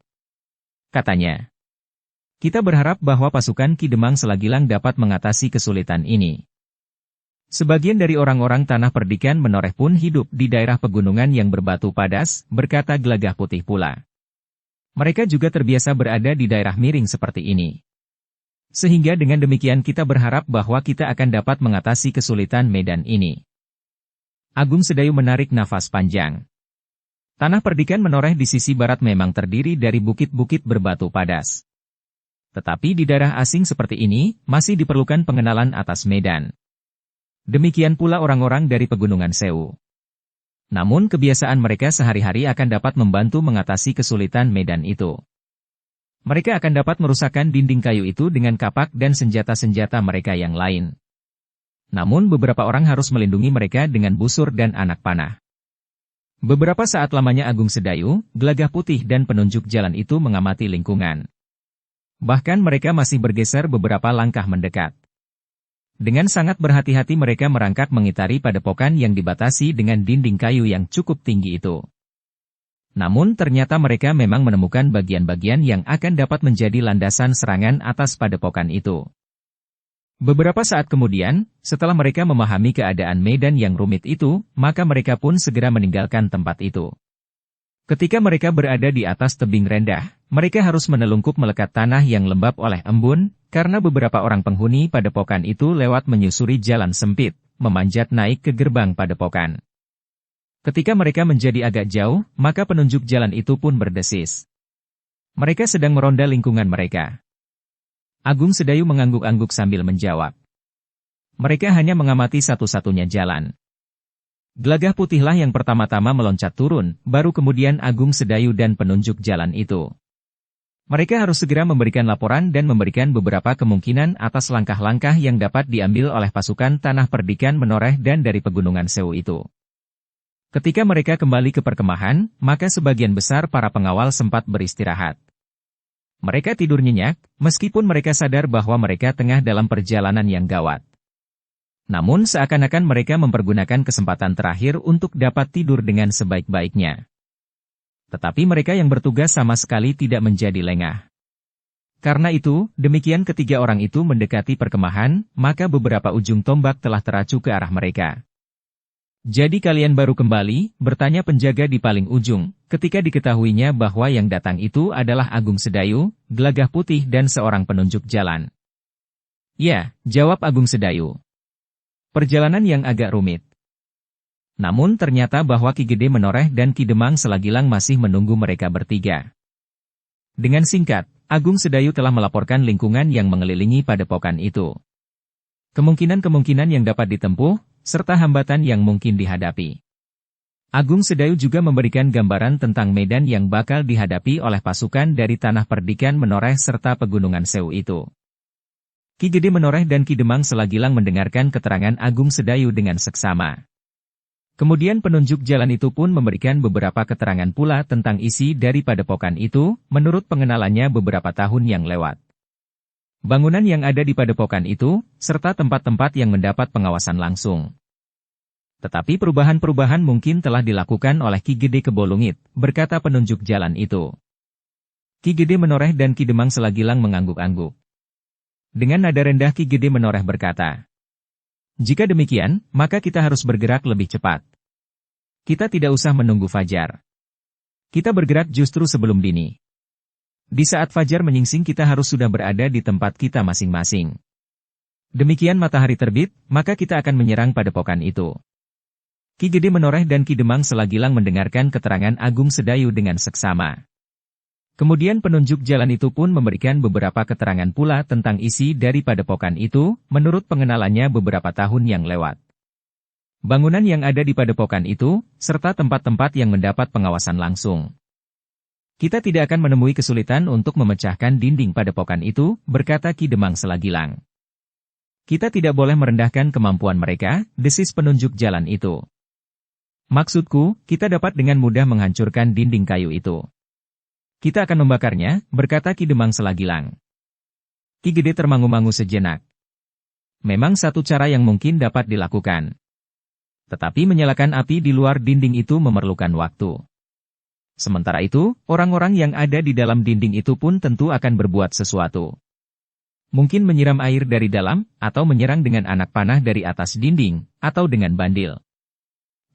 Katanya. Kita berharap bahwa pasukan Ki Demang Selagilang dapat mengatasi kesulitan ini. Sebagian dari orang-orang Tanah Perdikan Menoreh pun hidup di daerah pegunungan yang berbatu padas, berkata Gelagah Putih pula. Mereka juga terbiasa berada di daerah miring seperti ini. Sehingga dengan demikian kita berharap bahwa kita akan dapat mengatasi kesulitan medan ini. Agung Sedayu menarik nafas panjang. Tanah Perdikan Menoreh di sisi barat memang terdiri dari bukit-bukit berbatu padas. Tetapi di daerah asing seperti ini, masih diperlukan pengenalan atas medan. Demikian pula orang-orang dari Pegunungan Sewu. Namun kebiasaan mereka sehari-hari akan dapat membantu mengatasi kesulitan medan itu. Mereka akan dapat merusakkan dinding kayu itu dengan kapak dan senjata-senjata mereka yang lain. Namun beberapa orang harus melindungi mereka dengan busur dan anak panah. Beberapa saat lamanya Agung Sedayu, Gelagah Putih dan penunjuk jalan itu mengamati lingkungan. Bahkan mereka masih bergeser beberapa langkah mendekat. Dengan sangat berhati-hati mereka merangkak mengitari padepokan yang dibatasi dengan dinding kayu yang cukup tinggi itu. Namun ternyata mereka memang menemukan bagian-bagian yang akan dapat menjadi landasan serangan atas padepokan itu. Beberapa saat kemudian, setelah mereka memahami keadaan medan yang rumit itu, maka mereka pun segera meninggalkan tempat itu. Ketika mereka berada di atas tebing rendah, mereka harus menelungkup melekat tanah yang lembab oleh embun, karena beberapa orang penghuni padepokan itu lewat menyusuri jalan sempit, memanjat naik ke gerbang padepokan. Ketika mereka menjadi agak jauh, maka penunjuk jalan itu pun berdesis. Mereka sedang meronda lingkungan mereka. Agung Sedayu mengangguk-angguk sambil menjawab. Mereka hanya mengamati satu-satunya jalan. Gelagah Putihlah yang pertama-tama meloncat turun, baru kemudian Agung Sedayu dan penunjuk jalan itu. Mereka harus segera memberikan laporan dan memberikan beberapa kemungkinan atas langkah-langkah yang dapat diambil oleh pasukan Tanah Perdikan Menoreh dan dari Pegunungan Sewu itu. Ketika mereka kembali ke perkemahan, maka sebagian besar para pengawal sempat beristirahat. Mereka tidur nyenyak, meskipun mereka sadar bahwa mereka tengah dalam perjalanan yang gawat. Namun seakan-akan mereka mempergunakan kesempatan terakhir untuk dapat tidur dengan sebaik-baiknya. Tetapi mereka yang bertugas sama sekali tidak menjadi lengah. Karena itu, demikian ketiga orang itu mendekati perkemahan, maka beberapa ujung tombak telah teracu ke arah mereka. Jadi kalian baru kembali, bertanya penjaga di paling ujung, ketika diketahuinya bahwa yang datang itu adalah Agung Sedayu, Gelagah Putih dan seorang penunjuk jalan. Ya, jawab Agung Sedayu. Perjalanan yang agak rumit. Namun ternyata bahwa Ki Gede Menoreh dan Ki Demang Selagilang masih menunggu mereka bertiga. Dengan singkat, Agung Sedayu telah melaporkan lingkungan yang mengelilingi padepokan itu. Kemungkinan-kemungkinan yang dapat ditempuh, serta hambatan yang mungkin dihadapi. Agung Sedayu juga memberikan gambaran tentang medan yang bakal dihadapi oleh pasukan dari Tanah Perdikan Menoreh serta Pegunungan Sewu itu. Ki Gede Menoreh dan Ki Demang Selagilang mendengarkan keterangan Agung Sedayu dengan seksama. Kemudian penunjuk jalan itu pun memberikan beberapa keterangan pula tentang isi dari padepokan itu, menurut pengenalannya beberapa tahun yang lewat. Bangunan yang ada di padepokan itu, serta tempat-tempat yang mendapat pengawasan langsung. Tetapi perubahan-perubahan mungkin telah dilakukan oleh Ki Gede Kebolungit, berkata penunjuk jalan itu. Ki Gede Menoreh dan Ki Demang Selagilang mengangguk-angguk. Dengan nada rendah Ki Gede Menoreh berkata, "Jika demikian, maka kita harus bergerak lebih cepat. Kita tidak usah menunggu fajar. Kita bergerak justru sebelum dini. Di saat fajar menyingsing kita harus sudah berada di tempat kita masing-masing. Demikian matahari terbit, maka kita akan menyerang padepokan itu." Ki Gede Menoreh dan Ki Demang Selagilang mendengarkan keterangan Agung Sedayu dengan seksama. Kemudian penunjuk jalan itu pun memberikan beberapa keterangan pula tentang isi dari padepokan itu, menurut pengenalannya beberapa tahun yang lewat. Bangunan yang ada di padepokan itu, serta tempat-tempat yang mendapat pengawasan langsung. Kita tidak akan menemui kesulitan untuk memecahkan dinding padepokan itu, berkata Ki Demang Selagilang. Kita tidak boleh merendahkan kemampuan mereka, desis penunjuk jalan itu. Maksudku, kita dapat dengan mudah menghancurkan dinding kayu itu. Kita akan membakarnya, berkata Ki Demang Selagilang. Ki Gede termangu-mangu sejenak. Memang satu cara yang mungkin dapat dilakukan. Tetapi menyalakan api di luar dinding itu memerlukan waktu. Sementara itu, orang-orang yang ada di dalam dinding itu pun tentu akan berbuat sesuatu. Mungkin menyiram air dari dalam, atau menyerang dengan anak panah dari atas dinding, atau dengan bandil.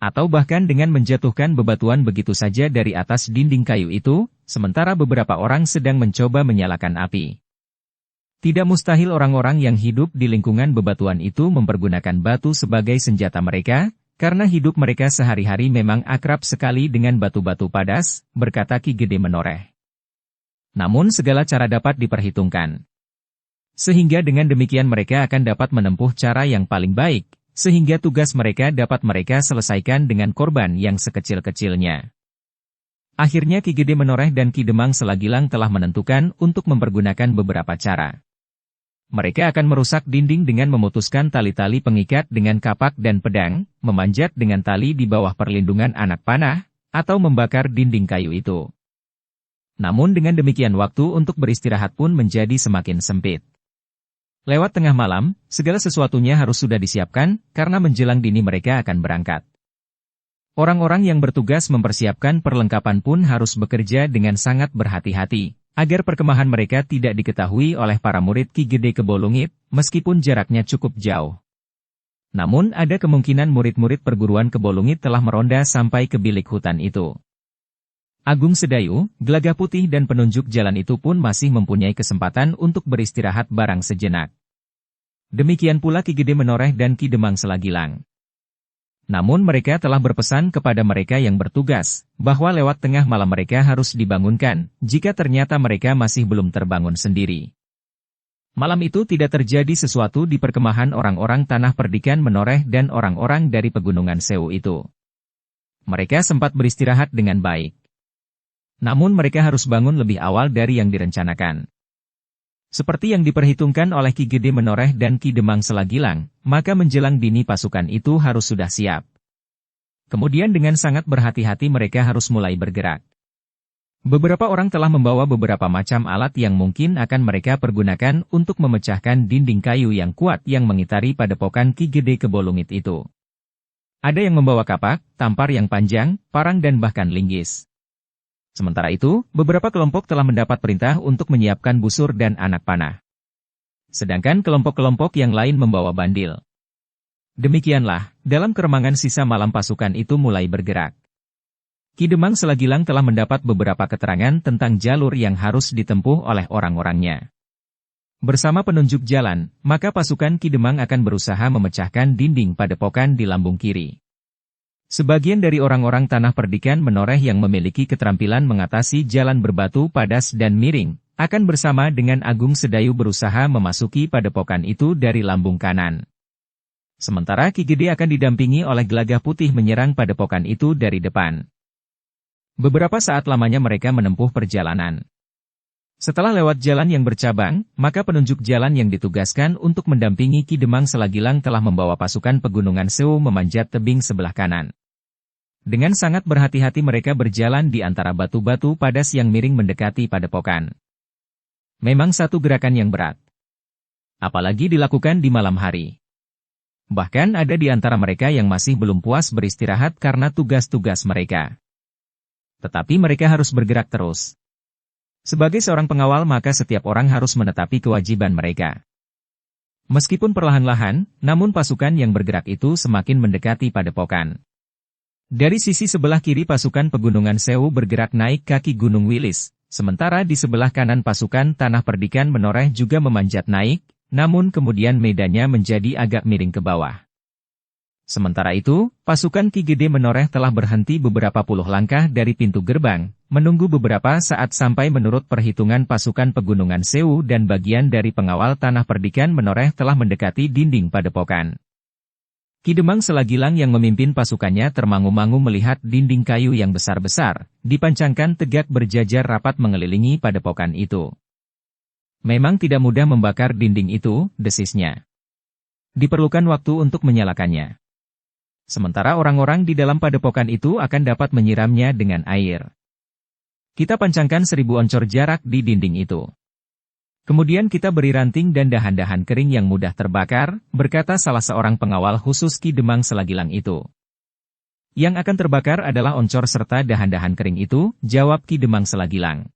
Atau bahkan dengan menjatuhkan bebatuan begitu saja dari atas dinding kayu itu, sementara beberapa orang sedang mencoba menyalakan api. Tidak mustahil orang-orang yang hidup di lingkungan bebatuan itu mempergunakan batu sebagai senjata mereka, karena hidup mereka sehari-hari memang akrab sekali dengan batu-batu padas, berkata Ki Gede Menoreh. Namun segala cara dapat diperhitungkan. Sehingga dengan demikian mereka akan dapat menempuh cara yang paling baik, sehingga tugas mereka dapat mereka selesaikan dengan korban yang sekecil-kecilnya. Akhirnya Ki Gede Menoreh dan Ki Demang Selagilang telah menentukan untuk mempergunakan beberapa cara. Mereka akan merusak dinding dengan memutuskan tali-tali pengikat dengan kapak dan pedang, memanjat dengan tali di bawah perlindungan anak panah, atau membakar dinding kayu itu. Namun dengan demikian waktu untuk beristirahat pun menjadi semakin sempit. Lewat tengah malam, segala sesuatunya harus sudah disiapkan, karena menjelang dini mereka akan berangkat. Orang-orang yang bertugas mempersiapkan perlengkapan pun harus bekerja dengan sangat berhati-hati, agar perkemahan mereka tidak diketahui oleh para murid Ki Gede Kebolungit, meskipun jaraknya cukup jauh. Namun ada kemungkinan murid-murid perguruan Kebolungit telah meronda sampai ke bilik hutan itu. Agung Sedayu, Gelagah Putih dan penunjuk jalan itu pun masih mempunyai kesempatan untuk beristirahat barang sejenak. Demikian pula Ki Gede Menoreh dan Ki Demang Selagilang. Namun mereka telah berpesan kepada mereka yang bertugas, bahwa lewat tengah malam mereka harus dibangunkan, jika ternyata mereka masih belum terbangun sendiri. Malam itu tidak terjadi sesuatu di perkemahan orang-orang Tanah Perdikan Menoreh dan orang-orang dari Pegunungan Sewu itu. Mereka sempat beristirahat dengan baik. Namun mereka harus bangun lebih awal dari yang direncanakan. Seperti yang diperhitungkan oleh Ki Gede Menoreh dan Ki Demang Selagilang, maka menjelang dini pasukan itu harus sudah siap. Kemudian dengan sangat berhati-hati mereka harus mulai bergerak. Beberapa orang telah membawa beberapa macam alat yang mungkin akan mereka pergunakan untuk memecahkan dinding kayu yang kuat yang mengitari padepokan Ki Gede Kebolungit itu. Ada yang membawa kapak, tampar yang panjang, parang dan bahkan linggis. Sementara itu, beberapa kelompok telah mendapat perintah untuk menyiapkan busur dan anak panah. Sedangkan kelompok-kelompok yang lain membawa bandil. Demikianlah, dalam keremangan sisa malam pasukan itu mulai bergerak. Ki Demang Selagilang telah mendapat beberapa keterangan tentang jalur yang harus ditempuh oleh orang-orangnya. Bersama penunjuk jalan, maka pasukan Ki Demang akan berusaha memecahkan dinding padepokan di lambung kiri. Sebagian dari orang-orang Tanah Perdikan Menoreh yang memiliki keterampilan mengatasi jalan berbatu padas dan miring, akan bersama dengan Agung Sedayu berusaha memasuki padepokan itu dari lambung kanan. Sementara Ki Gede akan didampingi oleh Gelagah Putih menyerang padepokan itu dari depan. Beberapa saat lamanya mereka menempuh perjalanan. Setelah lewat jalan yang bercabang, maka penunjuk jalan yang ditugaskan untuk mendampingi Ki Demang Selagilang telah membawa pasukan Pegunungan Sewu memanjat tebing sebelah kanan. Dengan sangat berhati-hati mereka berjalan di antara batu-batu padas yang miring mendekati padepokan. Memang satu gerakan yang berat. Apalagi dilakukan di malam hari. Bahkan ada di antara mereka yang masih belum puas beristirahat karena tugas-tugas mereka. Tetapi mereka harus bergerak terus. Sebagai seorang pengawal maka setiap orang harus menetapi kewajiban mereka. Meskipun perlahan-lahan, namun pasukan yang bergerak itu semakin mendekati padepokan. Dari sisi sebelah kiri pasukan Pegunungan Sewu bergerak naik kaki Gunung Wilis, sementara di sebelah kanan pasukan Tanah Perdikan Menoreh juga memanjat naik, namun kemudian medannya menjadi agak miring ke bawah. Sementara itu, pasukan Ki Gede Menoreh telah berhenti beberapa puluh langkah dari pintu gerbang, menunggu beberapa saat sampai menurut perhitungan pasukan Pegunungan Sewu dan bagian dari pengawal Tanah Perdikan Menoreh telah mendekati dinding padepokan. Ki Demang Selagilang yang memimpin pasukannya termangu-mangu melihat dinding kayu yang besar-besar, dipancangkan tegak berjajar rapat mengelilingi padepokan itu. Memang tidak mudah membakar dinding itu, desisnya. Diperlukan waktu untuk menyalakannya. Sementara orang-orang di dalam padepokan itu akan dapat menyiramnya dengan air. Kita pancangkan 1000 oncor jarak di dinding itu. Kemudian kita beri ranting dan dahan-dahan kering yang mudah terbakar, berkata salah seorang pengawal khusus Ki Demang Selagilang itu. Yang akan terbakar adalah oncor serta dahan-dahan kering itu, jawab Ki Demang Selagilang.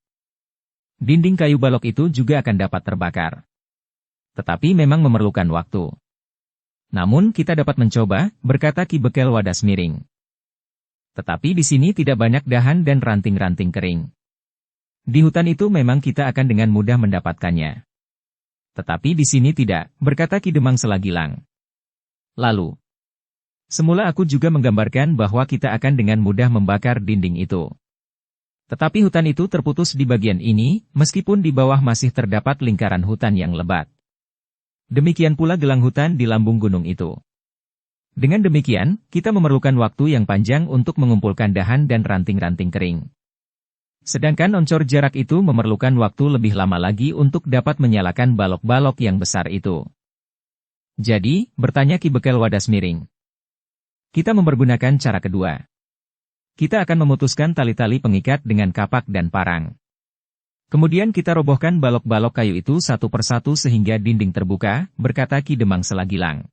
Dinding kayu balok itu juga akan dapat terbakar. Tetapi memang memerlukan waktu. Namun kita dapat mencoba, berkata Ki Bekel Wadas Miring. Tetapi di sini tidak banyak dahan dan ranting-ranting kering. Di hutan itu memang kita akan dengan mudah mendapatkannya. Tetapi di sini tidak, berkata Ki Demang Selagilang. Lalu, semula aku juga menggambarkan bahwa kita akan dengan mudah membakar dinding itu. Tetapi hutan itu terputus di bagian ini, meskipun di bawah masih terdapat lingkaran hutan yang lebat. Demikian pula gelang hutan di lambung gunung itu. Dengan demikian, kita memerlukan waktu yang panjang untuk mengumpulkan dahan dan ranting-ranting kering. Sedangkan oncor jarak itu memerlukan waktu lebih lama lagi untuk dapat menyalakan balok-balok yang besar itu. Jadi, bertanya Ki Bekel Wadas Miring. Kita mempergunakan cara kedua. Kita akan memutuskan tali-tali pengikat dengan kapak dan parang. Kemudian kita robohkan balok-balok kayu itu satu persatu sehingga dinding terbuka, berkata Ki Demang Selagilang.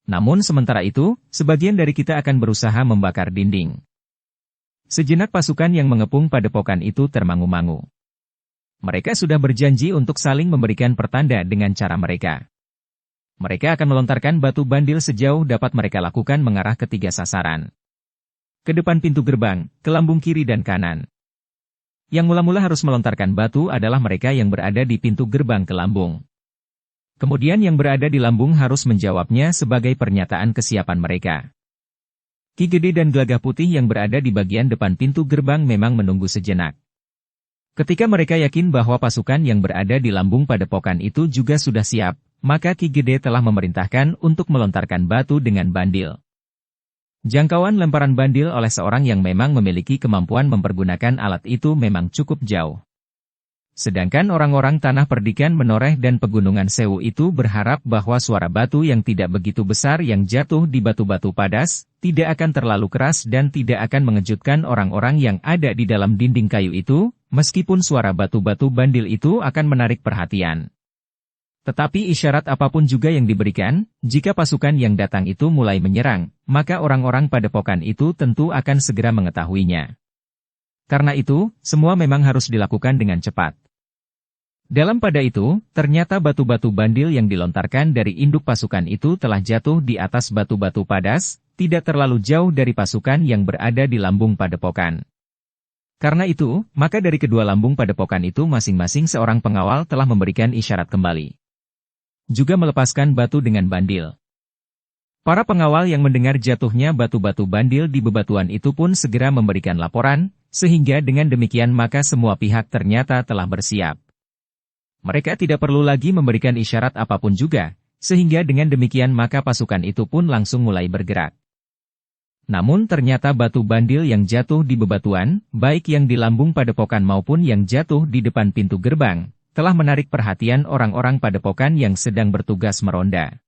Namun sementara itu, sebagian dari kita akan berusaha membakar dinding. Sejenak pasukan yang mengepung padepokan itu termangu-mangu. Mereka sudah berjanji untuk saling memberikan pertanda dengan cara mereka. Mereka akan melontarkan batu bandil sejauh dapat mereka lakukan mengarah ke 3 sasaran. Ke depan pintu gerbang, ke lambung kiri dan kanan. Yang mula-mula harus melontarkan batu adalah mereka yang berada di pintu gerbang ke lambung. Kemudian yang berada di lambung harus menjawabnya sebagai pernyataan kesiapan mereka. Ki Gede dan Gelagah Putih yang berada di bagian depan pintu gerbang memang menunggu sejenak. Ketika mereka yakin bahwa pasukan yang berada di lambung padepokan itu juga sudah siap, maka Ki Gede telah memerintahkan untuk melontarkan batu dengan bandil. Jangkauan lemparan bandil oleh seorang yang memang memiliki kemampuan mempergunakan alat itu memang cukup jauh. Sedangkan orang-orang tanah perdikan menoreh dan pegunungan Sewu itu berharap bahwa suara batu yang tidak begitu besar yang jatuh di batu-batu padas, tidak akan terlalu keras dan tidak akan mengejutkan orang-orang yang ada di dalam dinding kayu itu, meskipun suara batu-batu bandil itu akan menarik perhatian. Tetapi isyarat apapun juga yang diberikan, jika pasukan yang datang itu mulai menyerang, maka orang-orang padepokan itu tentu akan segera mengetahuinya. Karena itu, semua memang harus dilakukan dengan cepat. Dalam pada itu, ternyata batu-batu bandil yang dilontarkan dari induk pasukan itu telah jatuh di atas batu-batu padas, tidak terlalu jauh dari pasukan yang berada di lambung padepokan. Karena itu, maka dari kedua lambung padepokan itu masing-masing seorang pengawal telah memberikan isyarat kembali. Juga melepaskan batu dengan bandil. Para pengawal yang mendengar jatuhnya batu-batu bandil di bebatuan itu pun segera memberikan laporan, sehingga dengan demikian maka semua pihak ternyata telah bersiap. Mereka tidak perlu lagi memberikan isyarat apapun juga, sehingga dengan demikian maka pasukan itu pun langsung mulai bergerak. Namun ternyata batu bandil yang jatuh di bebatuan, baik yang di lambung padepokan maupun yang jatuh di depan pintu gerbang, telah menarik perhatian orang-orang padepokan yang sedang bertugas meronda.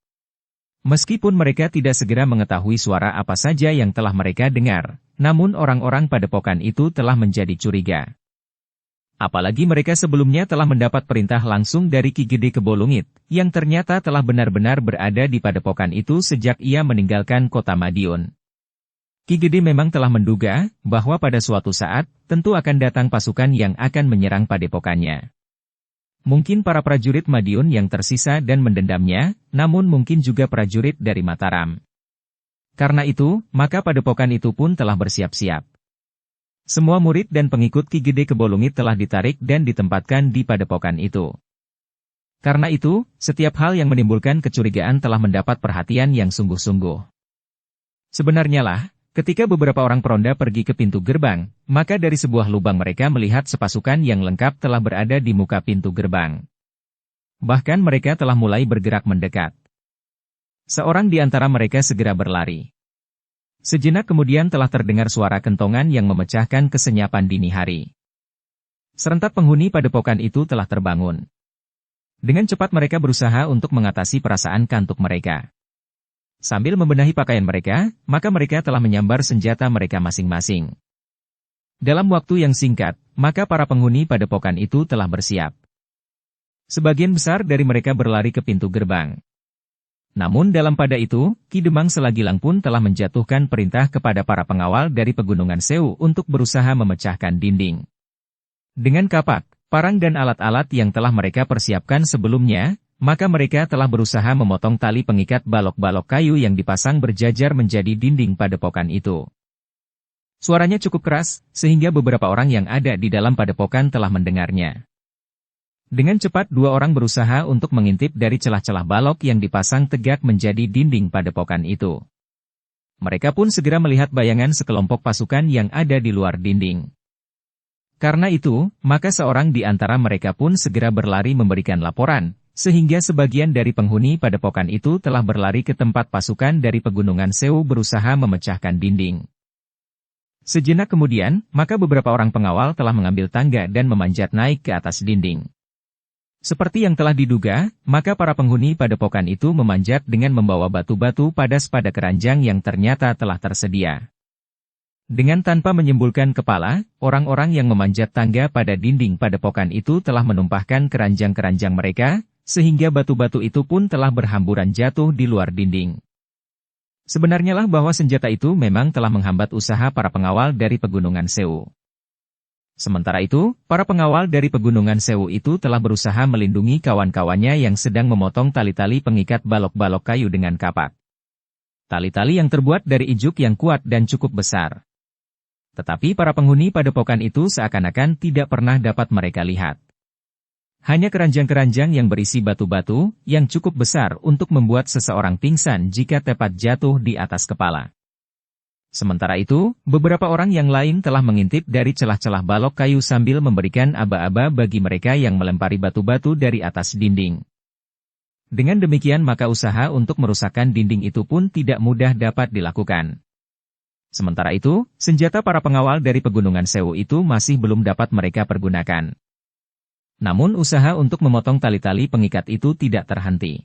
Meskipun mereka tidak segera mengetahui suara apa saja yang telah mereka dengar, namun orang-orang padepokan itu telah menjadi curiga. Apalagi mereka sebelumnya telah mendapat perintah langsung dari Ki Gede Kebolungit, yang ternyata telah benar-benar berada di padepokan itu sejak ia meninggalkan kota Madiun. Ki Gede memang telah menduga bahwa pada suatu saat, tentu akan datang pasukan yang akan menyerang padepokannya. Mungkin para prajurit Madiun yang tersisa dan mendendamnya, namun mungkin juga prajurit dari Mataram. Karena itu, maka padepokan itu pun telah bersiap-siap. Semua murid dan pengikut Ki Gede Kebolungit telah ditarik dan ditempatkan di padepokan itu. Karena itu, setiap hal yang menimbulkan kecurigaan telah mendapat perhatian yang sungguh-sungguh. Sebenarnya lah, ketika beberapa orang peronda pergi ke pintu gerbang, maka dari sebuah lubang mereka melihat sepasukan yang lengkap telah berada di muka pintu gerbang. Bahkan mereka telah mulai bergerak mendekat. Seorang di antara mereka segera berlari. Sejenak kemudian telah terdengar suara kentongan yang memecahkan kesenyapan dini hari. Serentak penghuni padepokan itu telah terbangun. Dengan cepat mereka berusaha untuk mengatasi perasaan kantuk mereka. Sambil membenahi pakaian mereka, maka mereka telah menyambar senjata mereka masing-masing. Dalam waktu yang singkat, maka para penghuni padepokan itu telah bersiap. Sebagian besar dari mereka berlari ke pintu gerbang. Namun dalam pada itu, Ki Demang Selagilang pun telah menjatuhkan perintah kepada para pengawal dari Pegunungan Sewu untuk berusaha memecahkan dinding. Dengan kapak, parang dan alat-alat yang telah mereka persiapkan sebelumnya, maka mereka telah berusaha memotong tali pengikat balok-balok kayu yang dipasang berjajar menjadi dinding padepokan itu. Suaranya cukup keras, sehingga beberapa orang yang ada di dalam padepokan telah mendengarnya. Dengan cepat dua orang berusaha untuk mengintip dari celah-celah balok yang dipasang tegak menjadi dinding padepokan itu. Mereka pun segera melihat bayangan sekelompok pasukan yang ada di luar dinding. Karena itu, maka seorang di antara mereka pun segera berlari memberikan laporan, sehingga sebagian dari penghuni padepokan itu telah berlari ke tempat pasukan dari Pegunungan Sewu berusaha memecahkan dinding. Sejenak kemudian, maka beberapa orang pengawal telah mengambil tangga dan memanjat naik ke atas dinding. Seperti yang telah diduga, maka para penghuni padepokan itu memanjat dengan membawa batu-batu padas pada keranjang yang ternyata telah tersedia. Dengan tanpa menyembulkan kepala, orang-orang yang memanjat tangga pada dinding padepokan itu telah menumpahkan keranjang-keranjang mereka, sehingga batu-batu itu pun telah berhamburan jatuh di luar dinding. Sebenarnya lah bahwa senjata itu memang telah menghambat usaha para pengawal dari Pegunungan Sewu. Sementara itu, para pengawal dari Pegunungan Sewu itu telah berusaha melindungi kawan-kawannya yang sedang memotong tali-tali pengikat balok-balok kayu dengan kapak. Tali-tali yang terbuat dari ijuk yang kuat dan cukup besar. Tetapi para penghuni padepokan itu seakan-akan tidak pernah dapat mereka lihat. Hanya keranjang-keranjang yang berisi batu-batu, yang cukup besar untuk membuat seseorang pingsan jika tepat jatuh di atas kepala. Sementara itu, beberapa orang yang lain telah mengintip dari celah-celah balok kayu sambil memberikan aba-aba bagi mereka yang melempari batu-batu dari atas dinding. Dengan demikian maka usaha untuk merusakkan dinding itu pun tidak mudah dapat dilakukan. Sementara itu, senjata para pengawal dari Pegunungan Sewu itu masih belum dapat mereka pergunakan. Namun usaha untuk memotong tali-tali pengikat itu tidak terhenti.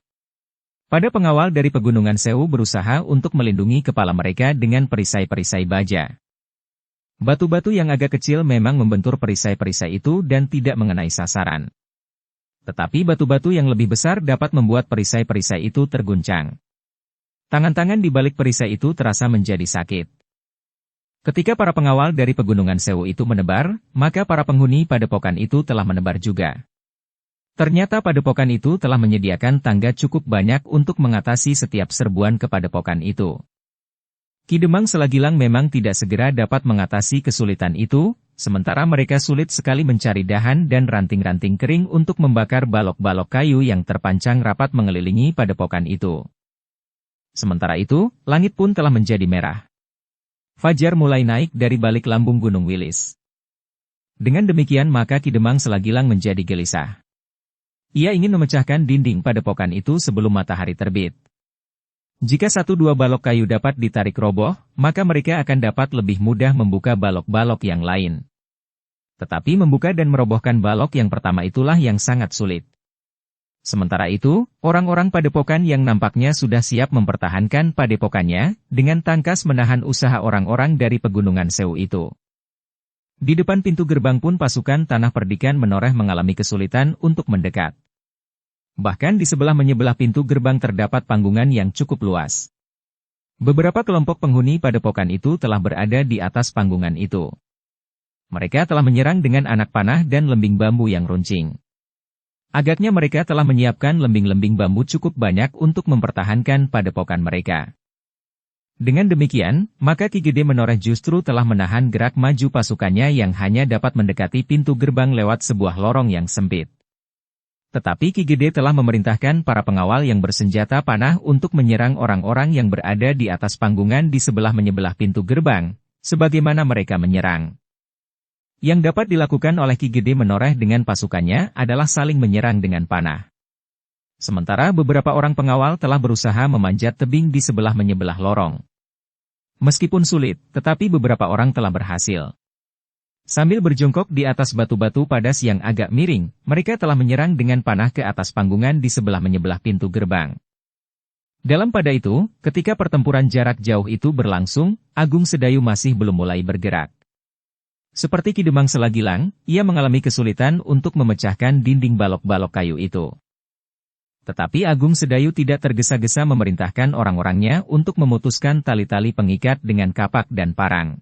Pada pengawal dari Pegunungan Sewu berusaha untuk melindungi kepala mereka dengan perisai-perisai baja. Batu-batu yang agak kecil memang membentur perisai-perisai itu dan tidak mengenai sasaran. Tetapi batu-batu yang lebih besar dapat membuat perisai-perisai itu terguncang. Tangan-tangan di balik perisai itu terasa menjadi sakit. Ketika para pengawal dari Pegunungan Sewu itu menebar, maka para penghuni padepokan itu telah menebar juga. Ternyata padepokan itu telah menyediakan tangga cukup banyak untuk mengatasi setiap serbuan ke padepokan itu. Ki Demang Selagilang memang tidak segera dapat mengatasi kesulitan itu, sementara mereka sulit sekali mencari dahan dan ranting-ranting kering untuk membakar balok-balok kayu yang terpancang rapat mengelilingi padepokan itu. Sementara itu, langit pun telah menjadi merah. Fajar mulai naik dari balik lambung Gunung Wilis. Dengan demikian maka Ki Demang Selagilang menjadi gelisah. Ia ingin memecahkan dinding padepokan itu sebelum matahari terbit. Jika 1-2 balok kayu dapat ditarik roboh, maka mereka akan dapat lebih mudah membuka balok-balok yang lain. Tetapi membuka dan merobohkan balok yang pertama itulah yang sangat sulit. Sementara itu, orang-orang padepokan yang nampaknya sudah siap mempertahankan padepokannya, dengan tangkas menahan usaha orang-orang dari Pegunungan Sewu itu. Di depan pintu gerbang pun pasukan Tanah Perdikan Menoreh mengalami kesulitan untuk mendekat. Bahkan di sebelah-menyebelah pintu gerbang terdapat panggungan yang cukup luas. Beberapa kelompok penghuni padepokan itu telah berada di atas panggungan itu. Mereka telah menyerang dengan anak panah dan lembing bambu yang runcing. Agaknya mereka telah menyiapkan lembing-lembing bambu cukup banyak untuk mempertahankan padepokan mereka. Dengan demikian, maka Ki Gede Menoreh justru telah menahan gerak maju pasukannya yang hanya dapat mendekati pintu gerbang lewat sebuah lorong yang sempit. Tetapi Ki Gede telah memerintahkan para pengawal yang bersenjata panah untuk menyerang orang-orang yang berada di atas panggungan di sebelah-menyebelah pintu gerbang, sebagaimana mereka menyerang. Yang dapat dilakukan oleh Ki Gede Menoreh dengan pasukannya adalah saling menyerang dengan panah. Sementara beberapa orang pengawal telah berusaha memanjat tebing di sebelah-menyebelah lorong. Meskipun sulit, tetapi beberapa orang telah berhasil. Sambil berjongkok di atas batu-batu padas yang agak miring, mereka telah menyerang dengan panah ke atas panggungan di sebelah-menyebelah pintu gerbang. Dalam pada itu, ketika pertempuran jarak jauh itu berlangsung, Agung Sedayu masih belum mulai bergerak. Seperti Ki Demang Selagilang, ia mengalami kesulitan untuk memecahkan dinding balok-balok kayu itu. Tetapi Agung Sedayu tidak tergesa-gesa memerintahkan orang-orangnya untuk memutuskan tali-tali pengikat dengan kapak dan parang.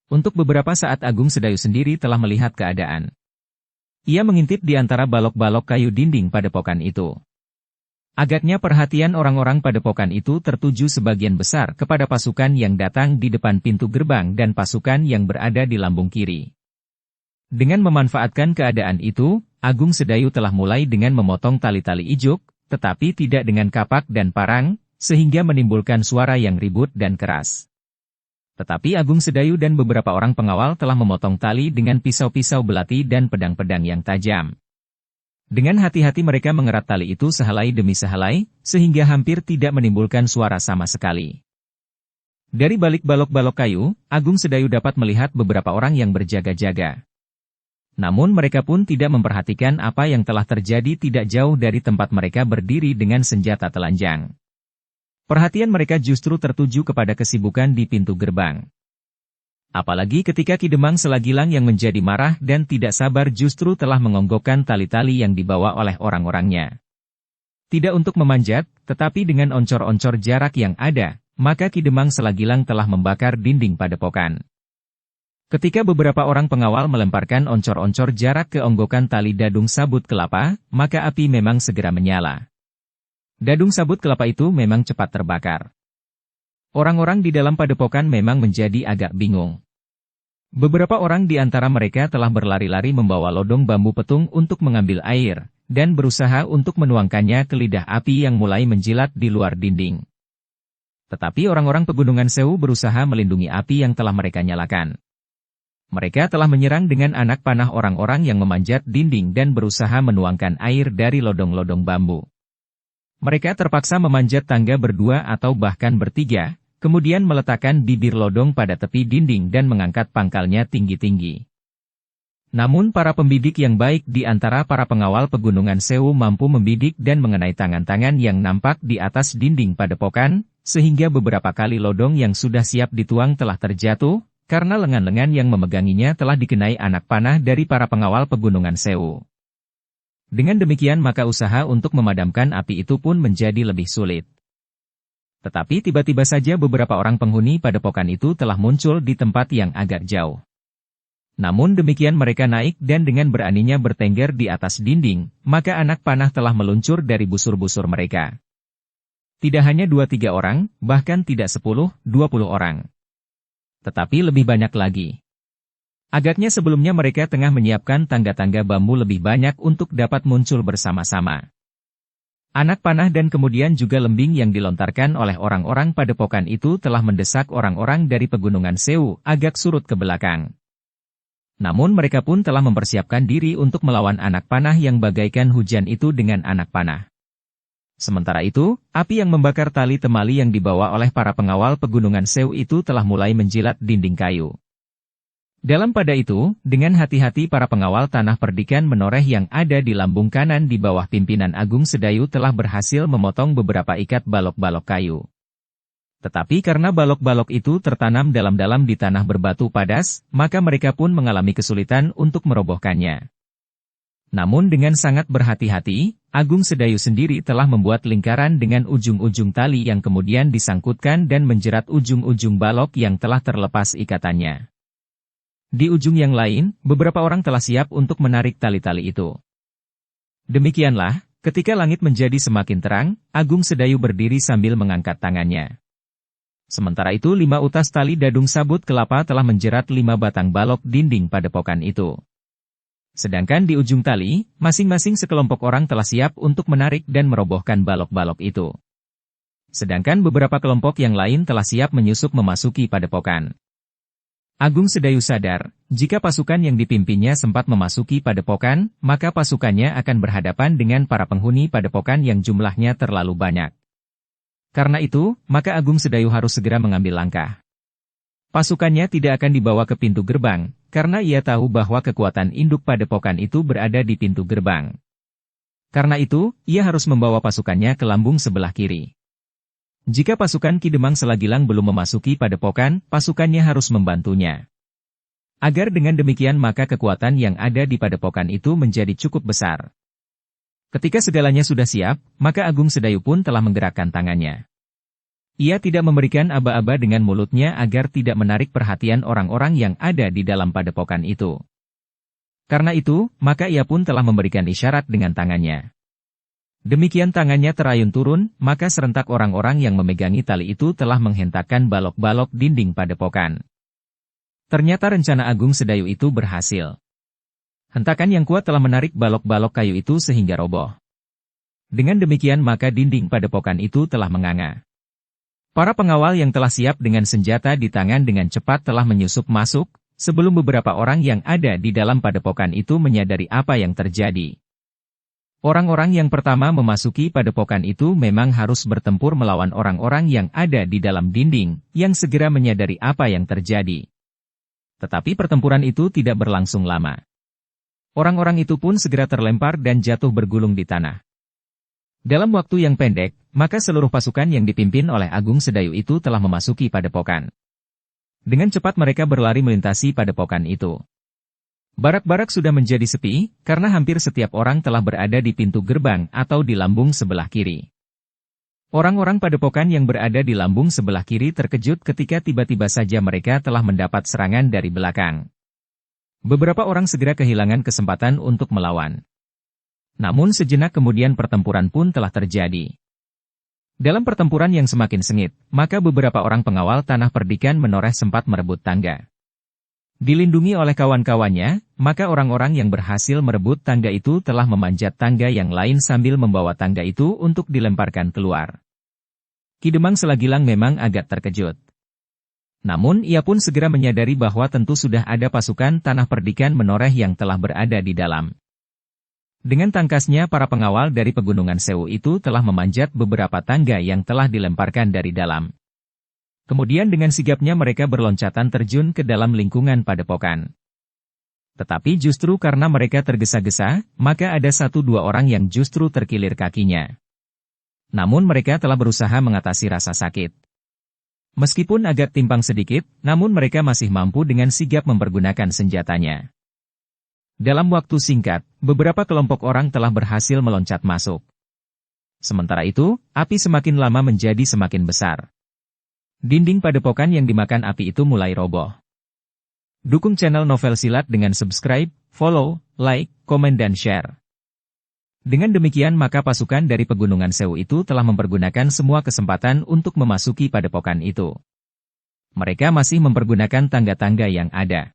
Untuk beberapa saat Agung Sedayu sendiri telah melihat keadaan. Ia mengintip di antara balok-balok kayu dinding padepokan itu. Agaknya perhatian orang-orang padepokan itu tertuju sebagian besar kepada pasukan yang datang di depan pintu gerbang dan pasukan yang berada di lambung kiri. Dengan memanfaatkan keadaan itu, Agung Sedayu telah mulai dengan memotong tali-tali ijuk, tetapi tidak dengan kapak dan parang, sehingga menimbulkan suara yang ribut dan keras. Tetapi Agung Sedayu dan beberapa orang pengawal telah memotong tali dengan pisau-pisau belati dan pedang-pedang yang tajam. Dengan hati-hati mereka mengerat tali itu sehelai demi sehelai, sehingga hampir tidak menimbulkan suara sama sekali. Dari balik balok-balok kayu, Agung Sedayu dapat melihat beberapa orang yang berjaga-jaga. Namun mereka pun tidak memperhatikan apa yang telah terjadi tidak jauh dari tempat mereka berdiri dengan senjata telanjang. Perhatian mereka justru tertuju kepada kesibukan di pintu gerbang. Apalagi ketika Ki Demang Selagilang yang menjadi marah dan tidak sabar justru telah mengonggokkan tali-tali yang dibawa oleh orang-orangnya. Tidak untuk memanjat, tetapi dengan oncor-oncor jarak yang ada, maka Ki Demang Selagilang telah membakar dinding padepokan. Ketika beberapa orang pengawal melemparkan oncor-oncor jarak ke onggokan tali dadung sabut kelapa, maka api memang segera menyala. Dadung sabut kelapa itu memang cepat terbakar. Orang-orang di dalam padepokan memang menjadi agak bingung. Beberapa orang di antara mereka telah berlari-lari membawa lodong bambu petung untuk mengambil air, dan berusaha untuk menuangkannya ke lidah api yang mulai menjilat di luar dinding. Tetapi orang-orang pegunungan Sewu berusaha melindungi api yang telah mereka nyalakan. Mereka telah menyerang dengan anak panah orang-orang yang memanjat dinding dan berusaha menuangkan air dari lodong-lodong bambu. Mereka terpaksa memanjat tangga berdua atau bahkan bertiga, kemudian meletakkan bibir lodong pada tepi dinding dan mengangkat pangkalnya tinggi-tinggi. Namun para pembidik yang baik di antara para pengawal pegunungan Sewu mampu membidik dan mengenai tangan-tangan yang nampak di atas dinding padepokan, sehingga beberapa kali lodong yang sudah siap dituang telah terjatuh, karena lengan-lengan yang memeganginya telah dikenai anak panah dari para pengawal pegunungan Sewu. Dengan demikian maka usaha untuk memadamkan api itu pun menjadi lebih sulit. Tetapi tiba-tiba saja beberapa orang penghuni padepokan itu telah muncul di tempat yang agak jauh. Namun demikian mereka naik dan dengan beraninya bertengger di atas dinding, maka anak panah telah meluncur dari busur-busur mereka. Tidak hanya 2-3 orang, bahkan tidak 10-20 orang. Tetapi lebih banyak lagi. Agaknya sebelumnya mereka tengah menyiapkan tangga-tangga bambu lebih banyak untuk dapat muncul bersama-sama. Anak panah dan kemudian juga lembing yang dilontarkan oleh orang-orang padepokan itu telah mendesak orang-orang dari pegunungan Sewu agak surut ke belakang. Namun mereka pun telah mempersiapkan diri untuk melawan anak panah yang bagaikan hujan itu dengan anak panah. Sementara itu, api yang membakar tali temali yang dibawa oleh para pengawal pegunungan Sewu itu telah mulai menjilat dinding kayu. Dalam pada itu, dengan hati-hati para pengawal tanah perdikan menoreh yang ada di lambung kanan di bawah pimpinan Agung Sedayu telah berhasil memotong beberapa ikat balok-balok kayu. Tetapi karena balok-balok itu tertanam dalam-dalam di tanah berbatu padas, maka mereka pun mengalami kesulitan untuk merobohkannya. Namun dengan sangat berhati-hati, Agung Sedayu sendiri telah membuat lingkaran dengan ujung-ujung tali yang kemudian disangkutkan dan menjerat ujung-ujung balok yang telah terlepas ikatannya. Di ujung yang lain, beberapa orang telah siap untuk menarik tali-tali itu. Demikianlah, ketika langit menjadi semakin terang, Agung Sedayu berdiri sambil mengangkat tangannya. Sementara itu 5 utas tali dadung sabut kelapa telah menjerat 5 batang balok dinding padepokan itu. Sedangkan di ujung tali, masing-masing sekelompok orang telah siap untuk menarik dan merobohkan balok-balok itu. Sedangkan beberapa kelompok yang lain telah siap menyusup memasuki padepokan. Agung Sedayu sadar, jika pasukan yang dipimpinnya sempat memasuki padepokan, maka pasukannya akan berhadapan dengan para penghuni padepokan yang jumlahnya terlalu banyak. Karena itu, maka Agung Sedayu harus segera mengambil langkah. Pasukannya tidak akan dibawa ke pintu gerbang, karena ia tahu bahwa kekuatan induk padepokan itu berada di pintu gerbang. Karena itu, ia harus membawa pasukannya ke lambung sebelah kiri. Jika pasukan Ki Demang Selagilang belum memasuki padepokan, pasukannya harus membantunya. Agar dengan demikian maka kekuatan yang ada di padepokan itu menjadi cukup besar. Ketika segalanya sudah siap, maka Agung Sedayu pun telah menggerakkan tangannya. Ia tidak memberikan aba-aba dengan mulutnya agar tidak menarik perhatian orang-orang yang ada di dalam padepokan itu. Karena itu, maka ia pun telah memberikan isyarat dengan tangannya. Demikian tangannya terayun turun, maka serentak orang-orang yang memegangi tali itu telah menghentakkan balok-balok dinding padepokan. Ternyata rencana Agung Sedayu itu berhasil. Hentakan yang kuat telah menarik balok-balok kayu itu sehingga roboh. Dengan demikian maka dinding padepokan itu telah menganga. Para pengawal yang telah siap dengan senjata di tangan dengan cepat telah menyusup masuk, sebelum beberapa orang yang ada di dalam padepokan itu menyadari apa yang terjadi. Orang-orang yang pertama memasuki padepokan itu memang harus bertempur melawan orang-orang yang ada di dalam dinding, yang segera menyadari apa yang terjadi. Tetapi pertempuran itu tidak berlangsung lama. Orang-orang itu pun segera terlempar dan jatuh bergulung di tanah. Dalam waktu yang pendek, maka seluruh pasukan yang dipimpin oleh Agung Sedayu itu telah memasuki padepokan. Dengan cepat mereka berlari melintasi padepokan itu. Barak-barak sudah menjadi sepi, karena hampir setiap orang telah berada di pintu gerbang atau di lambung sebelah kiri. Orang-orang padepokan yang berada di lambung sebelah kiri terkejut ketika tiba-tiba saja mereka telah mendapat serangan dari belakang. Beberapa orang segera kehilangan kesempatan untuk melawan. Namun sejenak kemudian pertempuran pun telah terjadi. Dalam pertempuran yang semakin sengit, maka beberapa orang pengawal tanah perdikan menoreh sempat merebut tangga. Dilindungi oleh kawan-kawannya, maka orang-orang yang berhasil merebut tangga itu telah memanjat tangga yang lain sambil membawa tangga itu untuk dilemparkan keluar. Ki Demang Selagilang memang agak terkejut. Namun ia pun segera menyadari bahwa tentu sudah ada pasukan Tanah Perdikan Menoreh yang telah berada di dalam. Dengan tangkasnya para pengawal dari Pegunungan Sewu itu telah memanjat beberapa tangga yang telah dilemparkan dari dalam. Kemudian dengan sigapnya mereka berloncatan terjun ke dalam lingkungan padepokan. Tetapi justru karena mereka tergesa-gesa, maka ada 1-2 orang yang justru terkilir kakinya. Namun mereka telah berusaha mengatasi rasa sakit. Meskipun agak timpang sedikit, namun mereka masih mampu dengan sigap mempergunakan senjatanya. Dalam waktu singkat, beberapa kelompok orang telah berhasil meloncat masuk. Sementara itu, api semakin lama menjadi semakin besar. Dinding padepokan yang dimakan api itu mulai roboh. Dukung channel Novel Silat dengan subscribe, follow, like, komen dan share. Dengan demikian maka pasukan dari Pegunungan Sewu itu telah mempergunakan semua kesempatan untuk memasuki padepokan itu. Mereka masih mempergunakan tangga-tangga yang ada.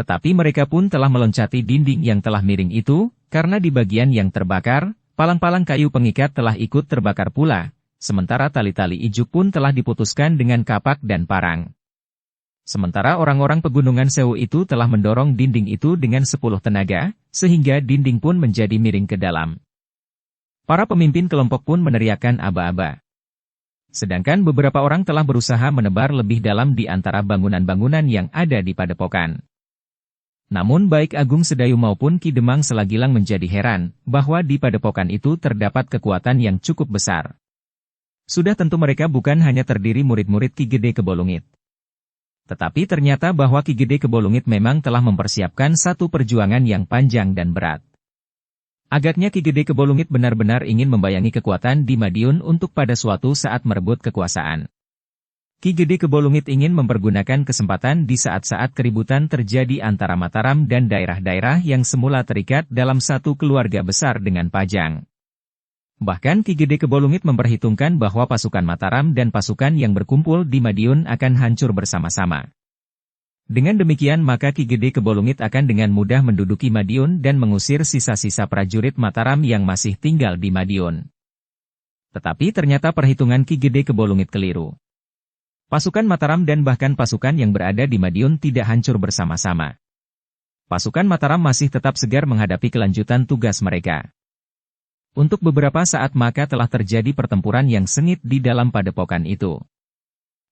Tetapi mereka pun telah meloncati dinding yang telah miring itu, karena di bagian yang terbakar, palang-palang kayu pengikat telah ikut terbakar pula. Sementara tali-tali ijuk pun telah diputuskan dengan kapak dan parang. Sementara orang-orang Pegunungan Sewu itu telah mendorong dinding itu dengan 10 tenaga, sehingga dinding pun menjadi miring ke dalam. Para pemimpin kelompok pun meneriakkan aba-aba. Sedangkan beberapa orang telah berusaha menebar lebih dalam di antara bangunan-bangunan yang ada di padepokan. Namun baik Agung Sedayu maupun Ki Demang Selagilang menjadi heran, bahwa di padepokan itu terdapat kekuatan yang cukup besar. Sudah tentu mereka bukan hanya terdiri murid-murid Ki Gede Kebolungit. Tetapi ternyata bahwa Ki Gede Kebolungit memang telah mempersiapkan satu perjuangan yang panjang dan berat. Agaknya Ki Gede Kebolungit benar-benar ingin membayangi kekuatan di Madiun untuk pada suatu saat merebut kekuasaan. Ki Gede Kebolungit ingin mempergunakan kesempatan di saat-saat keributan terjadi antara Mataram dan daerah-daerah yang semula terikat dalam satu keluarga besar dengan Pajang. Bahkan Ki Gede Kebolungit memperhitungkan bahwa pasukan Mataram dan pasukan yang berkumpul di Madiun akan hancur bersama-sama. Dengan demikian maka Ki Gede Kebolungit akan dengan mudah menduduki Madiun dan mengusir sisa-sisa prajurit Mataram yang masih tinggal di Madiun. Tetapi ternyata perhitungan Ki Gede Kebolungit keliru. Pasukan Mataram dan bahkan pasukan yang berada di Madiun tidak hancur bersama-sama. Pasukan Mataram masih tetap segar menghadapi kelanjutan tugas mereka. Untuk beberapa saat maka telah terjadi pertempuran yang sengit di dalam padepokan itu.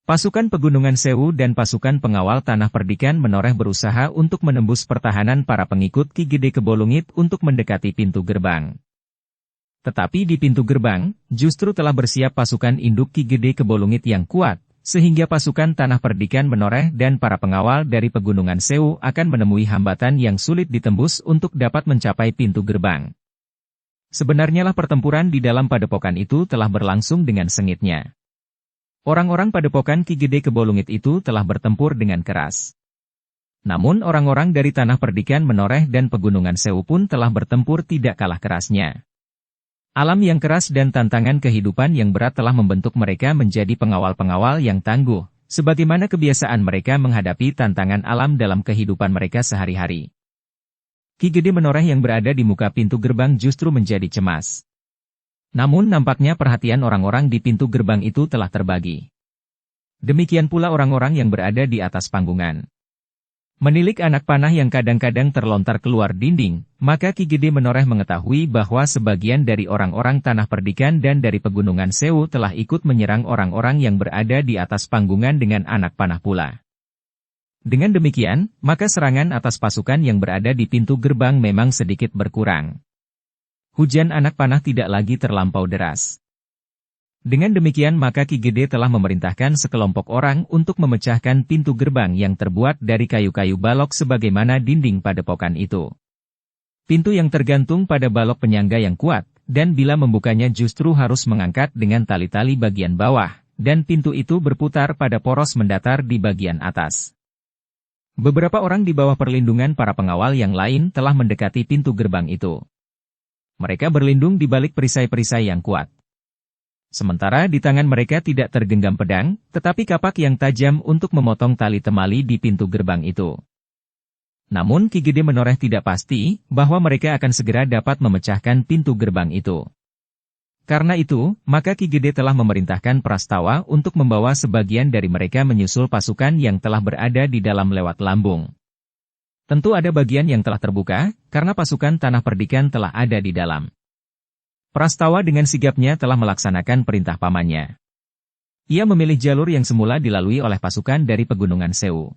Pasukan Pegunungan Sewu dan pasukan pengawal Tanah Perdikan Menoreh berusaha untuk menembus pertahanan para pengikut Ki Gede Kebolungit untuk mendekati pintu gerbang. Tetapi di pintu gerbang, justru telah bersiap pasukan induk Ki Gede Kebolungit yang kuat, sehingga pasukan Tanah Perdikan Menoreh dan para pengawal dari Pegunungan Sewu akan menemui hambatan yang sulit ditembus untuk dapat mencapai pintu gerbang. Sebenarnya lah pertempuran di dalam padepokan itu telah berlangsung dengan sengitnya. Orang-orang padepokan Ki Gede Kebolungit itu telah bertempur dengan keras. Namun orang-orang dari Tanah Perdikan Menoreh dan Pegunungan Sewu pun telah bertempur tidak kalah kerasnya. Alam yang keras dan tantangan kehidupan yang berat telah membentuk mereka menjadi pengawal-pengawal yang tangguh, sebagaimana kebiasaan mereka menghadapi tantangan alam dalam kehidupan mereka sehari-hari. Ki Gede Menoreh yang berada di muka pintu gerbang justru menjadi cemas. Namun nampaknya perhatian orang-orang di pintu gerbang itu telah terbagi. Demikian pula orang-orang yang berada di atas panggungan. Menilik anak panah yang kadang-kadang terlontar keluar dinding, maka Ki Gede Menoreh mengetahui bahwa sebagian dari orang-orang Tanah Perdikan dan dari Pegunungan Sewu telah ikut menyerang orang-orang yang berada di atas panggungan dengan anak panah pula. Dengan demikian, maka serangan atas pasukan yang berada di pintu gerbang memang sedikit berkurang. Hujan anak panah tidak lagi terlampau deras. Dengan demikian maka Ki Gede telah memerintahkan sekelompok orang untuk memecahkan pintu gerbang yang terbuat dari kayu-kayu balok sebagaimana dinding padepokan itu. Pintu yang tergantung pada balok penyangga yang kuat, dan bila membukanya justru harus mengangkat dengan tali-tali bagian bawah, dan pintu itu berputar pada poros mendatar di bagian atas. Beberapa orang di bawah perlindungan para pengawal yang lain telah mendekati pintu gerbang itu. Mereka berlindung di balik perisai-perisai yang kuat. Sementara di tangan mereka tidak tergenggam pedang, tetapi kapak yang tajam untuk memotong tali temali di pintu gerbang itu. Namun Ki Gede menoreh tidak pasti bahwa mereka akan segera dapat memecahkan pintu gerbang itu. Karena itu, maka Ki Gede telah memerintahkan Prastawa untuk membawa sebagian dari mereka menyusul pasukan yang telah berada di dalam lewat lambung. Tentu ada bagian yang telah terbuka, karena pasukan Tanah Perdikan telah ada di dalam. Prastawa dengan sigapnya telah melaksanakan perintah pamannya. Ia memilih jalur yang semula dilalui oleh pasukan dari Pegunungan Sewu.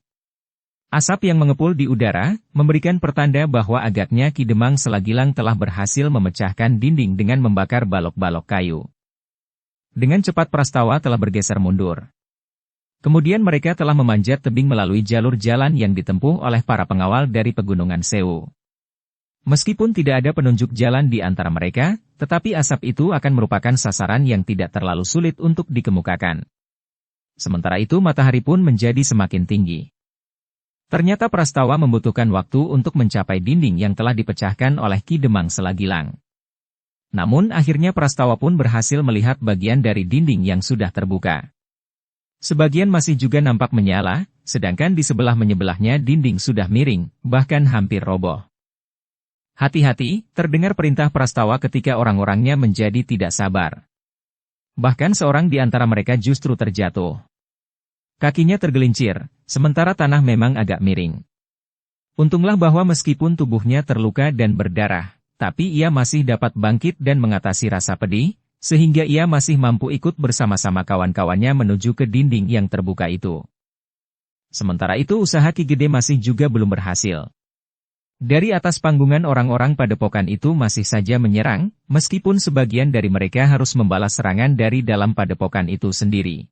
Asap yang mengepul di udara, memberikan pertanda bahwa agaknya Ki Demang Selagilang telah berhasil memecahkan dinding dengan membakar balok-balok kayu. Dengan cepat Prastawa telah bergeser mundur. Kemudian mereka telah memanjat tebing melalui jalur jalan yang ditempuh oleh para pengawal dari Pegunungan Sewu. Meskipun tidak ada penunjuk jalan di antara mereka, tetapi asap itu akan merupakan sasaran yang tidak terlalu sulit untuk dikemukakan. Sementara itu matahari pun menjadi semakin tinggi. Ternyata Prastawa membutuhkan waktu untuk mencapai dinding yang telah dipecahkan oleh Ki Demang Selagilang. Namun akhirnya Prastawa pun berhasil melihat bagian dari dinding yang sudah terbuka. Sebagian masih juga nampak menyala, sedangkan di sebelah-menyebelahnya dinding sudah miring, bahkan hampir roboh. Hati-hati, terdengar perintah Prastawa ketika orang-orangnya menjadi tidak sabar. Bahkan seorang di antara mereka justru terjatuh. Kakinya tergelincir, sementara tanah memang agak miring. Untunglah bahwa meskipun tubuhnya terluka dan berdarah, tapi ia masih dapat bangkit dan mengatasi rasa pedih, sehingga ia masih mampu ikut bersama-sama kawan-kawannya menuju ke dinding yang terbuka itu. Sementara itu usaha Ki Gede masih juga belum berhasil. Dari atas panggungan orang-orang padepokan itu masih saja menyerang, meskipun sebagian dari mereka harus membalas serangan dari dalam padepokan itu sendiri.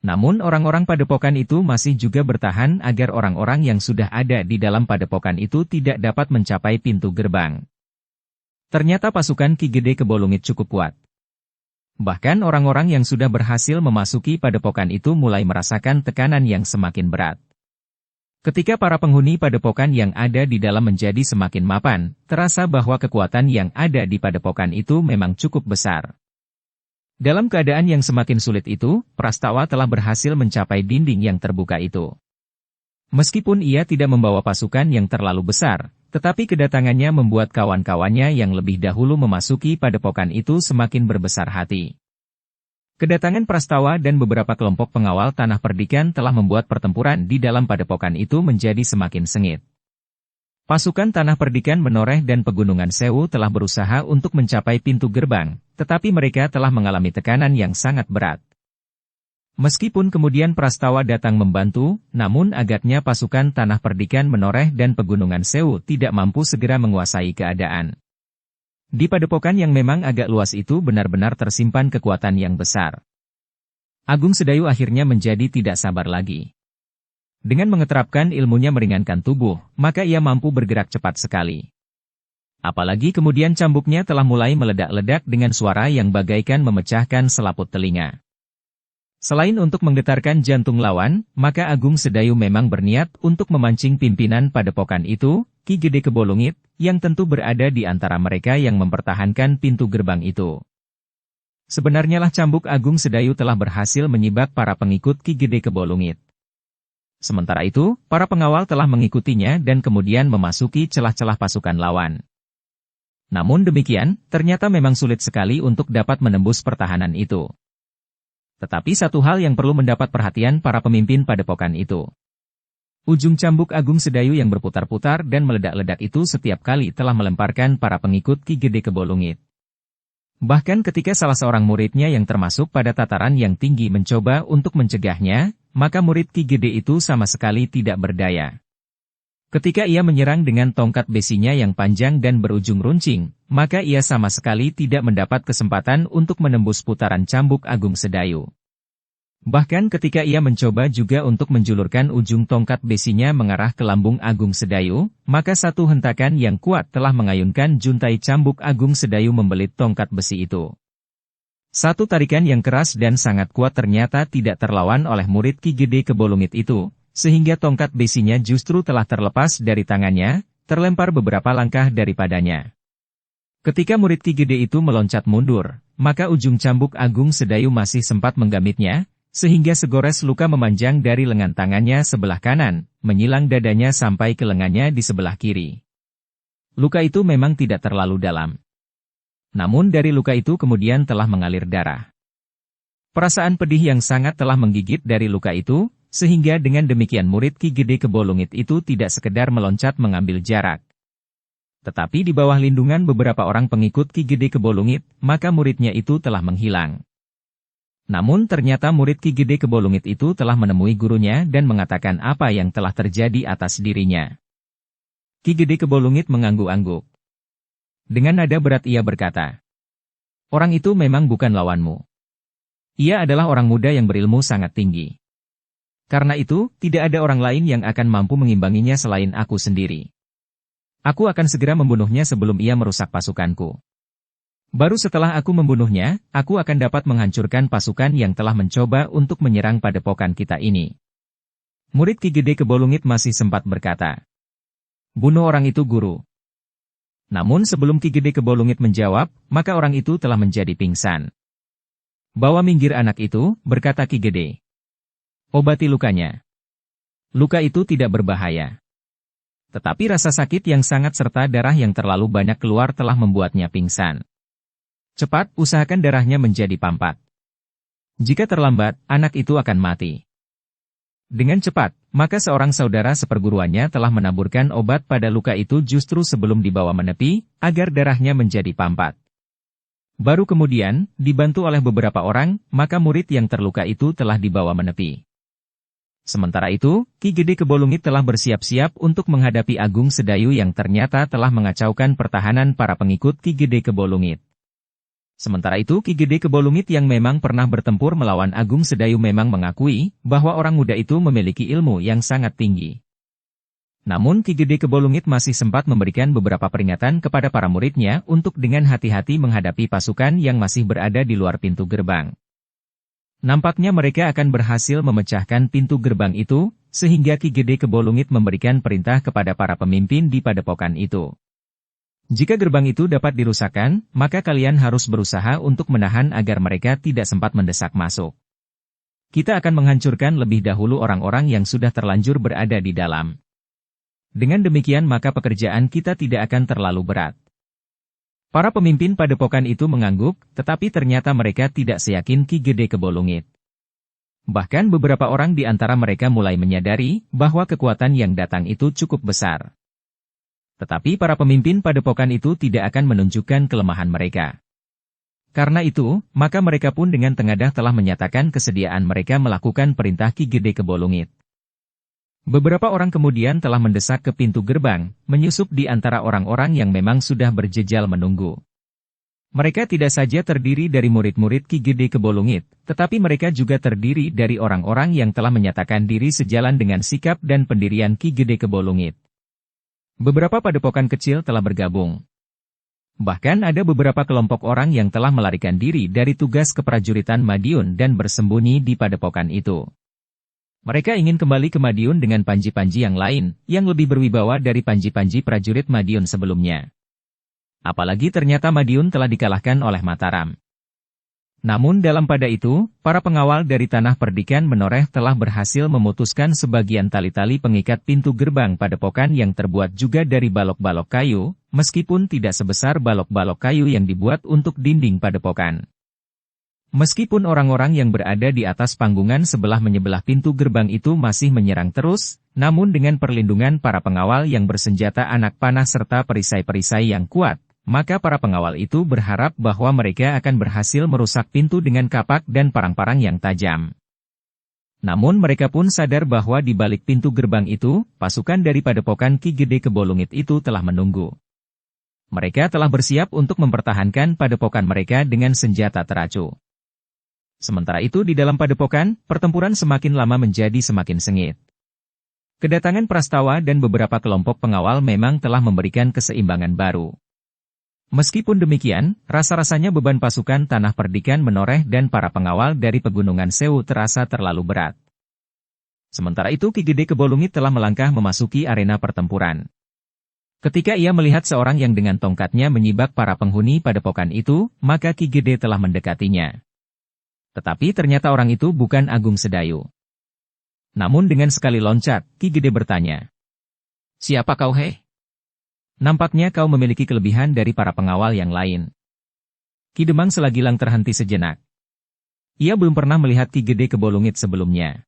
Namun orang-orang padepokan itu masih juga bertahan agar orang-orang yang sudah ada di dalam padepokan itu tidak dapat mencapai pintu gerbang. Ternyata pasukan Ki Gede Kebolungit cukup kuat. Bahkan orang-orang yang sudah berhasil memasuki padepokan itu mulai merasakan tekanan yang semakin berat. Ketika para penghuni padepokan yang ada di dalam menjadi semakin mapan, terasa bahwa kekuatan yang ada di padepokan itu memang cukup besar. Dalam keadaan yang semakin sulit itu, Prastawa telah berhasil mencapai dinding yang terbuka itu. Meskipun ia tidak membawa pasukan yang terlalu besar, tetapi kedatangannya membuat kawan-kawannya yang lebih dahulu memasuki padepokan itu semakin berbesar hati. Kedatangan Prastawa dan beberapa kelompok pengawal Tanah Perdikan telah membuat pertempuran di dalam padepokan itu menjadi semakin sengit. Pasukan Tanah Perdikan Menoreh dan Pegunungan Sewu telah berusaha untuk mencapai pintu gerbang, tetapi mereka telah mengalami tekanan yang sangat berat. Meskipun kemudian Prastawa datang membantu, namun agaknya pasukan Tanah Perdikan Menoreh dan Pegunungan Sewu tidak mampu segera menguasai keadaan. Di padepokan yang memang agak luas itu benar-benar tersimpan kekuatan yang besar. Agung Sedayu akhirnya menjadi tidak sabar lagi. Dengan mengeterapkan ilmunya meringankan tubuh, maka ia mampu bergerak cepat sekali. Apalagi kemudian cambuknya telah mulai meledak-ledak dengan suara yang bagaikan memecahkan selaput telinga. Selain untuk menggetarkan jantung lawan, maka Agung Sedayu memang berniat untuk memancing pimpinan padepokan itu, Ki Gede Kebolungit, yang tentu berada di antara mereka yang mempertahankan pintu gerbang itu. Sebenarnya lah cambuk Agung Sedayu telah berhasil menyibak para pengikut Ki Gede Kebolungit. Sementara itu, para pengawal telah mengikutinya dan kemudian memasuki celah-celah pasukan lawan. Namun demikian, ternyata memang sulit sekali untuk dapat menembus pertahanan itu. Tetapi satu hal yang perlu mendapat perhatian para pemimpin padepokan itu. Ujung cambuk Agung Sedayu yang berputar-putar dan meledak-ledak itu setiap kali telah melemparkan para pengikut Ki Gede Kebolungit. Bahkan ketika salah seorang muridnya yang termasuk pada tataran yang tinggi mencoba untuk mencegahnya, maka murid Ki Gede itu sama sekali tidak berdaya. Ketika ia menyerang dengan tongkat besinya yang panjang dan berujung runcing, maka ia sama sekali tidak mendapat kesempatan untuk menembus putaran cambuk Agung Sedayu. Bahkan ketika ia mencoba juga untuk menjulurkan ujung tongkat besinya mengarah ke lambung Agung Sedayu, maka satu hentakan yang kuat telah mengayunkan juntai cambuk Agung Sedayu membelit tongkat besi itu. Satu tarikan yang keras dan sangat kuat ternyata tidak terlawan oleh murid Ki Gede Kebolungit itu, sehingga tongkat besinya justru telah terlepas dari tangannya, terlempar beberapa langkah daripadanya. Ketika murid Ki Gede itu meloncat mundur, maka ujung cambuk Agung Sedayu masih sempat menggamitnya, sehingga segores luka memanjang dari lengan tangannya sebelah kanan, menyilang dadanya sampai ke lengannya di sebelah kiri. Luka itu memang tidak terlalu dalam. Namun dari luka itu kemudian telah mengalir darah. Perasaan pedih yang sangat telah menggigit dari luka itu, sehingga dengan demikian murid Ki Gede Kebolungit itu tidak sekedar meloncat mengambil jarak. Tetapi di bawah lindungan beberapa orang pengikut Ki Gede Kebolungit, maka muridnya itu telah menghilang. Namun ternyata murid Ki Gede Kebolungit itu telah menemui gurunya dan mengatakan apa yang telah terjadi atas dirinya. Ki Gede Kebolungit mengangguk-angguk. Dengan nada berat ia berkata, "Orang itu memang bukan lawanmu. Ia adalah orang muda yang berilmu sangat tinggi. Karena itu, tidak ada orang lain yang akan mampu mengimbanginya selain aku sendiri. Aku akan segera membunuhnya sebelum ia merusak pasukanku. Baru setelah aku membunuhnya, aku akan dapat menghancurkan pasukan yang telah mencoba untuk menyerang padepokan kita ini." Murid Ki Gede Kebolungit masih sempat berkata, "Bunuh orang itu, guru." Namun sebelum Ki Gede Kebolungit menjawab, maka orang itu telah menjadi pingsan. "Bawa minggir anak itu," berkata Ki Gede. "Obati lukanya." Luka itu tidak berbahaya. Tetapi rasa sakit yang sangat serta darah yang terlalu banyak keluar telah membuatnya pingsan. "Cepat, usahakan darahnya menjadi pampat. Jika terlambat, anak itu akan mati." Dengan cepat, maka seorang saudara seperguruannya telah menaburkan obat pada luka itu justru sebelum dibawa menepi, agar darahnya menjadi pampat. Baru kemudian, dibantu oleh beberapa orang, maka murid yang terluka itu telah dibawa menepi. Sementara itu, Ki Gede Kebolungit telah bersiap-siap untuk menghadapi Agung Sedayu yang ternyata telah mengacaukan pertahanan para pengikut Ki Gede Kebolungit. Sementara itu Ki Gede Kebolungit yang memang pernah bertempur melawan Agung Sedayu memang mengakui bahwa orang muda itu memiliki ilmu yang sangat tinggi. Namun Ki Gede Kebolungit masih sempat memberikan beberapa peringatan kepada para muridnya untuk dengan hati-hati menghadapi pasukan yang masih berada di luar pintu gerbang. Nampaknya mereka akan berhasil memecahkan pintu gerbang itu, sehingga Ki Gede Kebolungit memberikan perintah kepada para pemimpin di padepokan itu. "Jika gerbang itu dapat dirusakkan, maka kalian harus berusaha untuk menahan agar mereka tidak sempat mendesak masuk. Kita akan menghancurkan lebih dahulu orang-orang yang sudah terlanjur berada di dalam. Dengan demikian maka pekerjaan kita tidak akan terlalu berat." Para pemimpin padepokan itu mengangguk, tetapi ternyata mereka tidak seyakin Ki Gede Kebolungit. Bahkan beberapa orang di antara mereka mulai menyadari bahwa kekuatan yang datang itu cukup besar. Tetapi para pemimpin padepokan itu tidak akan menunjukkan kelemahan mereka. Karena itu, maka mereka pun dengan tengadah telah menyatakan kesediaan mereka melakukan perintah Ki Gede Kebolungit. Beberapa orang kemudian telah mendesak ke pintu gerbang, menyusup di antara orang-orang yang memang sudah berjejal menunggu. Mereka tidak saja terdiri dari murid-murid Ki Gede Kebolungit, tetapi mereka juga terdiri dari orang-orang yang telah menyatakan diri sejalan dengan sikap dan pendirian Ki Gede Kebolungit. Beberapa padepokan kecil telah bergabung. Bahkan ada beberapa kelompok orang yang telah melarikan diri dari tugas keprajuritan Madiun dan bersembunyi di padepokan itu. Mereka ingin kembali ke Madiun dengan panji-panji yang lain, yang lebih berwibawa dari panji-panji prajurit Madiun sebelumnya. Apalagi ternyata Madiun telah dikalahkan oleh Mataram. Namun dalam pada itu, para pengawal dari Tanah Perdikan Menoreh telah berhasil memutuskan sebagian tali-tali pengikat pintu gerbang padepokan yang terbuat juga dari balok-balok kayu, meskipun tidak sebesar balok-balok kayu yang dibuat untuk dinding padepokan. Meskipun orang-orang yang berada di atas panggungan menyebelah pintu gerbang itu masih menyerang terus, namun dengan perlindungan para pengawal yang bersenjata anak panah serta perisai-perisai yang kuat, maka para pengawal itu berharap bahwa mereka akan berhasil merusak pintu dengan kapak dan parang-parang yang tajam. Namun mereka pun sadar bahwa di balik pintu gerbang itu, pasukan dari padepokan Ki Gede Kebolungit itu telah menunggu. Mereka telah bersiap untuk mempertahankan padepokan mereka dengan senjata teracu. Sementara itu di dalam padepokan, pertempuran semakin lama menjadi semakin sengit. Kedatangan Prastawa dan beberapa kelompok pengawal memang telah memberikan keseimbangan baru. Meskipun demikian, rasa-rasanya beban pasukan Tanah Perdikan Menoreh dan para pengawal dari Pegunungan Sewu terasa terlalu berat. Sementara itu Ki Gede Kebolungit telah melangkah memasuki arena pertempuran. Ketika ia melihat seorang yang dengan tongkatnya menyibak para penghuni padepokan itu, maka Ki Gede telah mendekatinya. Tetapi ternyata orang itu bukan Agung Sedayu. Namun dengan sekali loncat, Ki Gede bertanya, "Siapa kau, hei? Nampaknya kau memiliki kelebihan dari para pengawal yang lain." Ki Demang Selagilang terhenti sejenak. Ia belum pernah melihat Ki Gede Kebolungit sebelumnya.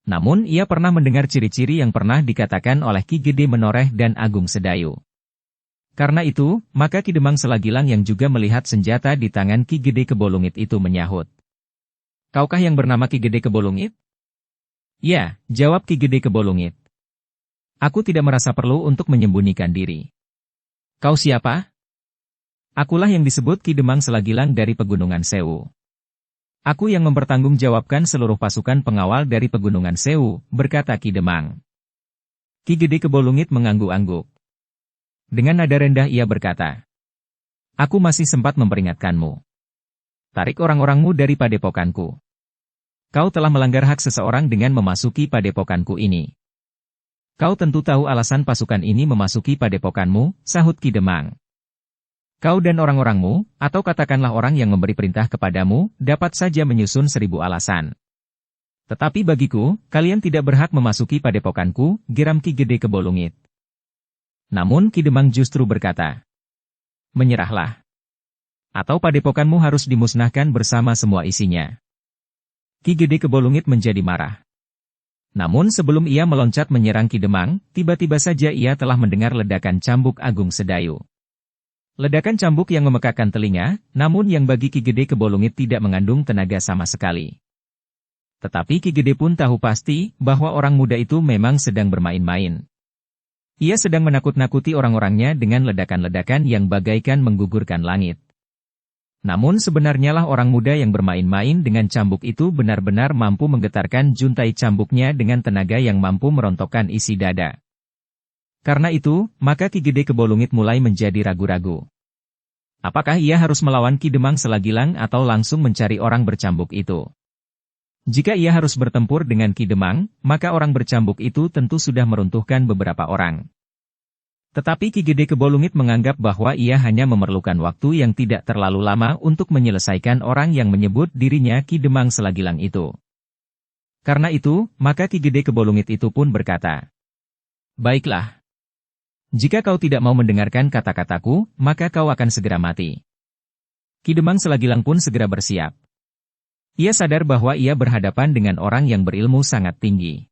Namun ia pernah mendengar ciri-ciri yang pernah dikatakan oleh Ki Gede Menoreh dan Agung Sedayu. Karena itu, maka Ki Demang Selagilang yang juga melihat senjata di tangan Ki Gede Kebolungit itu menyahut, "Kaukah yang bernama Ki Gede Kebolungit?" "Ya," jawab Ki Gede Kebolungit. "Aku tidak merasa perlu untuk menyembunyikan diri." "Kau siapa?" "Akulah yang disebut Ki Demang Selagilang dari Pegunungan Sewu. Aku yang mempertanggungjawabkan seluruh pasukan pengawal dari Pegunungan Sewu," berkata Ki Demang. Ki Gede Kebolungit mengangguk-angguk. Dengan nada rendah ia berkata, "Aku masih sempat memperingatkanmu. Tarik orang-orangmu dari padepokanku. Kau telah melanggar hak seseorang dengan memasuki padepokanku ini." "Kau tentu tahu alasan pasukan ini memasuki padepokanmu," sahut Ki Demang. "Kau dan orang-orangmu, atau katakanlah orang yang memberi perintah kepadamu, dapat saja menyusun 1000 alasan. Tetapi bagiku, kalian tidak berhak memasuki padepokanku," geram Ki Gede Kebolungit. Namun Ki Demang justru berkata, "Menyerahlah. Atau padepokanmu harus dimusnahkan bersama semua isinya." Ki Gede Kebolungit menjadi marah. Namun sebelum ia meloncat menyerang Ki Demang, tiba-tiba saja ia telah mendengar ledakan cambuk Agung Sedayu. Ledakan cambuk yang memekakkan telinga, namun yang bagi Ki Gede Kebolungit tidak mengandung tenaga sama sekali. Tetapi Ki Gede pun tahu pasti bahwa orang muda itu memang sedang bermain-main. Ia sedang menakut-nakuti orang-orangnya dengan ledakan-ledakan yang bagaikan menggugurkan langit. Namun sebenarnya lah orang muda yang bermain-main dengan cambuk itu benar-benar mampu menggetarkan juntai cambuknya dengan tenaga yang mampu merontokkan isi dada. Karena itu, maka Ki Gede Kebolungit mulai menjadi ragu-ragu. Apakah ia harus melawan Ki Demang Selagilang atau langsung mencari orang bercambuk itu? Jika ia harus bertempur dengan Ki Demang, maka orang bercambuk itu tentu sudah meruntuhkan beberapa orang. Tetapi Ki Gede Kebolungit menganggap bahwa ia hanya memerlukan waktu yang tidak terlalu lama untuk menyelesaikan orang yang menyebut dirinya Ki Demang Selagilang itu. Karena itu, maka Ki Gede Kebolungit itu pun berkata, "Baiklah. Jika kau tidak mau mendengarkan kata-kataku, maka kau akan segera mati." Ki Demang Selagilang pun segera bersiap. Ia sadar bahwa ia berhadapan dengan orang yang berilmu sangat tinggi.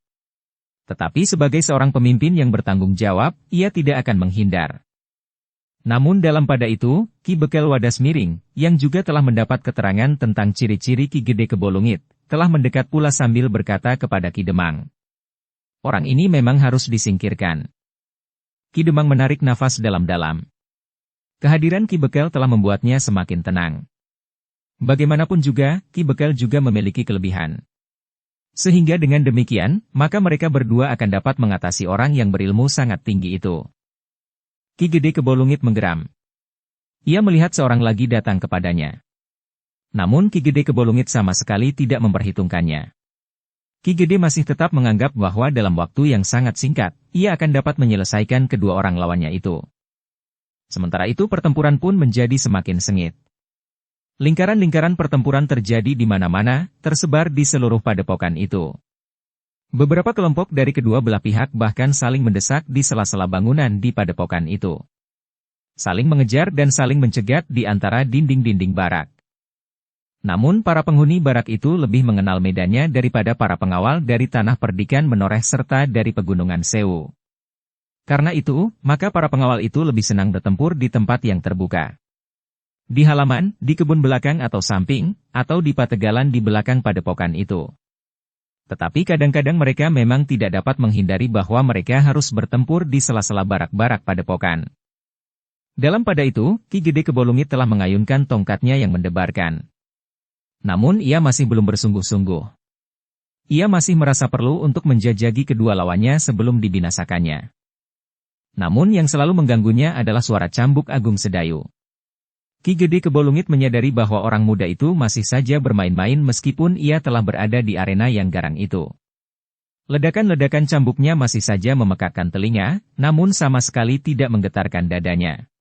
Tetapi sebagai seorang pemimpin yang bertanggung jawab, ia tidak akan menghindar. Namun dalam pada itu, Ki Bekel Wadas Miring, yang juga telah mendapat keterangan tentang ciri-ciri Ki Gede Kebolungit, telah mendekat pula sambil berkata kepada Ki Demang, "Orang ini memang harus disingkirkan." Ki Demang menarik nafas dalam-dalam. Kehadiran Ki Bekel telah membuatnya semakin tenang. Bagaimanapun juga, Ki Bekel juga memiliki kelebihan. Sehingga dengan demikian, maka mereka berdua akan dapat mengatasi orang yang berilmu sangat tinggi itu. Ki Gede Kebolungit menggeram. Ia melihat seorang lagi datang kepadanya. Namun Ki Gede Kebolungit sama sekali tidak memperhitungkannya. Ki Gede masih tetap menganggap bahwa dalam waktu yang sangat singkat, ia akan dapat menyelesaikan kedua orang lawannya itu. Sementara itu pertempuran pun menjadi semakin sengit. Lingkaran-lingkaran pertempuran terjadi di mana-mana, tersebar di seluruh padepokan itu. Beberapa kelompok dari kedua belah pihak bahkan saling mendesak di sela-sela bangunan di padepokan itu. Saling mengejar dan saling mencegat di antara dinding-dinding barak. Namun para penghuni barak itu lebih mengenal medannya daripada para pengawal dari tanah perdikan Menoreh serta dari Pegunungan Sewu. Karena itu, maka para pengawal itu lebih senang bertempur di tempat yang terbuka. Di halaman, di kebun belakang atau samping, atau di pategalan di belakang padepokan itu. Tetapi kadang-kadang mereka memang tidak dapat menghindari bahwa mereka harus bertempur di sela-sela barak-barak padepokan. Dalam pada itu, Ki Gede Kebolungit telah mengayunkan tongkatnya yang mendebarkan. Namun ia masih belum bersungguh-sungguh. Ia masih merasa perlu untuk menjajagi kedua lawannya sebelum dibinasakannya. Namun yang selalu mengganggunya adalah suara cambuk Agung Sedayu. Ki Gede Kebolungit menyadari bahwa orang muda itu masih saja bermain-main meskipun ia telah berada di arena yang garang itu. Ledakan-ledakan cambuknya masih saja memekakkan telinga, namun sama sekali tidak menggetarkan dadanya.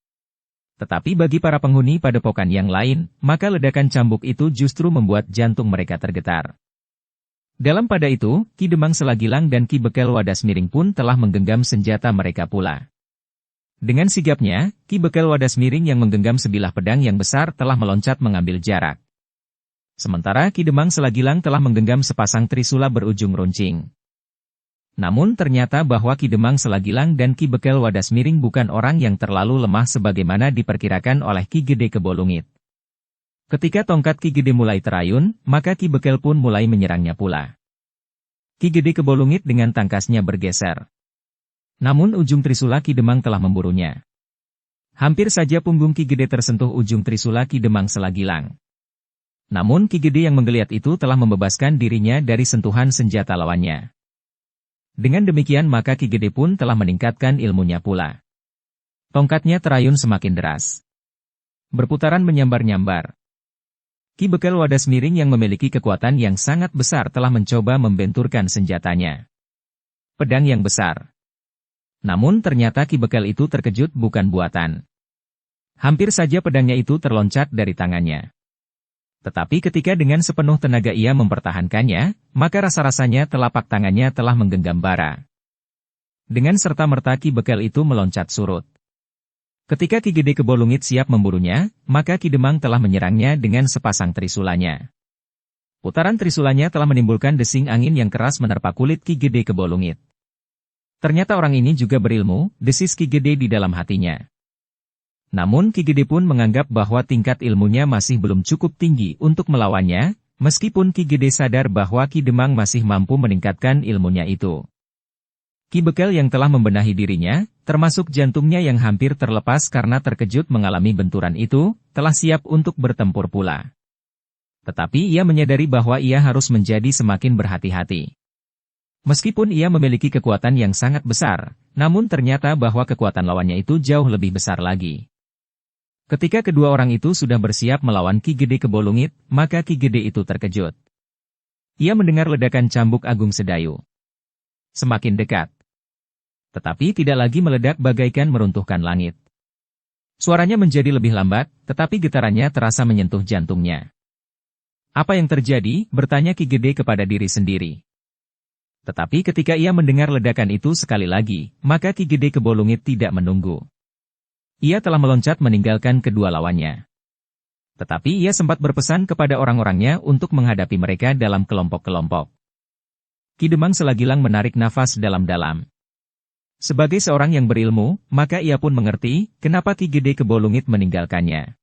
Tetapi bagi para penghuni padepokan yang lain, maka ledakan cambuk itu justru membuat jantung mereka tergetar. Dalam pada itu, Ki Demang Selagilang dan Ki Bekel Wadas Miring pun telah menggenggam senjata mereka pula. Dengan sigapnya, Ki Bekel Wadas Miring yang menggenggam sebilah pedang yang besar telah meloncat mengambil jarak. Sementara Ki Demang Selagilang telah menggenggam sepasang trisula berujung runcing. Namun ternyata bahwa Ki Demang Selagilang dan Ki Bekel Wadas Miring bukan orang yang terlalu lemah sebagaimana diperkirakan oleh Ki Gede Kebolungit. Ketika tongkat Ki Gede mulai terayun, maka Ki Bekel pun mulai menyerangnya pula. Ki Gede Kebolungit dengan tangkasnya bergeser. Namun ujung trisula Ki Demang telah memburunya. Hampir saja punggung Ki Gede tersentuh ujung trisula Ki Demang Selagilang. Namun Ki Gede yang menggeliat itu telah membebaskan dirinya dari sentuhan senjata lawannya. Dengan demikian maka Ki Gede pun telah meningkatkan ilmunya pula. Tongkatnya terayun semakin deras. Berputaran menyambar-nyambar. Ki Bekel Wadas Miring yang memiliki kekuatan yang sangat besar telah mencoba membenturkan senjatanya. Pedang yang besar. Namun ternyata Ki Bekel itu terkejut bukan buatan. Hampir saja pedangnya itu terloncat dari tangannya. Tetapi ketika dengan sepenuh tenaga ia mempertahankannya, maka rasa-rasanya telapak tangannya telah menggenggam bara. Dengan serta-merta Ki Bekel itu meloncat surut. Ketika Ki Gede Kebolungit siap memburunya, maka Ki Demang telah menyerangnya dengan sepasang trisulanya. Putaran trisulanya telah menimbulkan desing angin yang keras menerpa kulit Ki Gede Kebolungit. Ternyata orang ini juga berilmu, desis Ki Gede di dalam hatinya. Namun Ki Gede pun menganggap bahwa tingkat ilmunya masih belum cukup tinggi untuk melawannya, meskipun Ki Gede sadar bahwa Ki Demang masih mampu meningkatkan ilmunya itu. Ki Bekel yang telah membenahi dirinya, termasuk jantungnya yang hampir terlepas karena terkejut mengalami benturan itu, telah siap untuk bertempur pula. Tetapi ia menyadari bahwa ia harus menjadi semakin berhati-hati. Meskipun ia memiliki kekuatan yang sangat besar, namun ternyata bahwa kekuatan lawannya itu jauh lebih besar lagi. Ketika kedua orang itu sudah bersiap melawan Ki Gede Kebolungit, maka Ki Gede itu terkejut. Ia mendengar ledakan cambuk agung sedayu. Semakin dekat. Tetapi tidak lagi meledak bagaikan meruntuhkan langit. Suaranya menjadi lebih lambat, tetapi getarannya terasa menyentuh jantungnya. Apa yang terjadi? Bertanya Ki Gede kepada diri sendiri. Tetapi ketika ia mendengar ledakan itu sekali lagi, maka Ki Gede Kebolungit tidak menunggu. Ia telah meloncat meninggalkan kedua lawannya. Tetapi ia sempat berpesan kepada orang-orangnya untuk menghadapi mereka dalam kelompok-kelompok. Ki Demang Selagilang menarik nafas dalam-dalam. Sebagai seorang yang berilmu, maka ia pun mengerti kenapa Ki Gede Kebolungit meninggalkannya.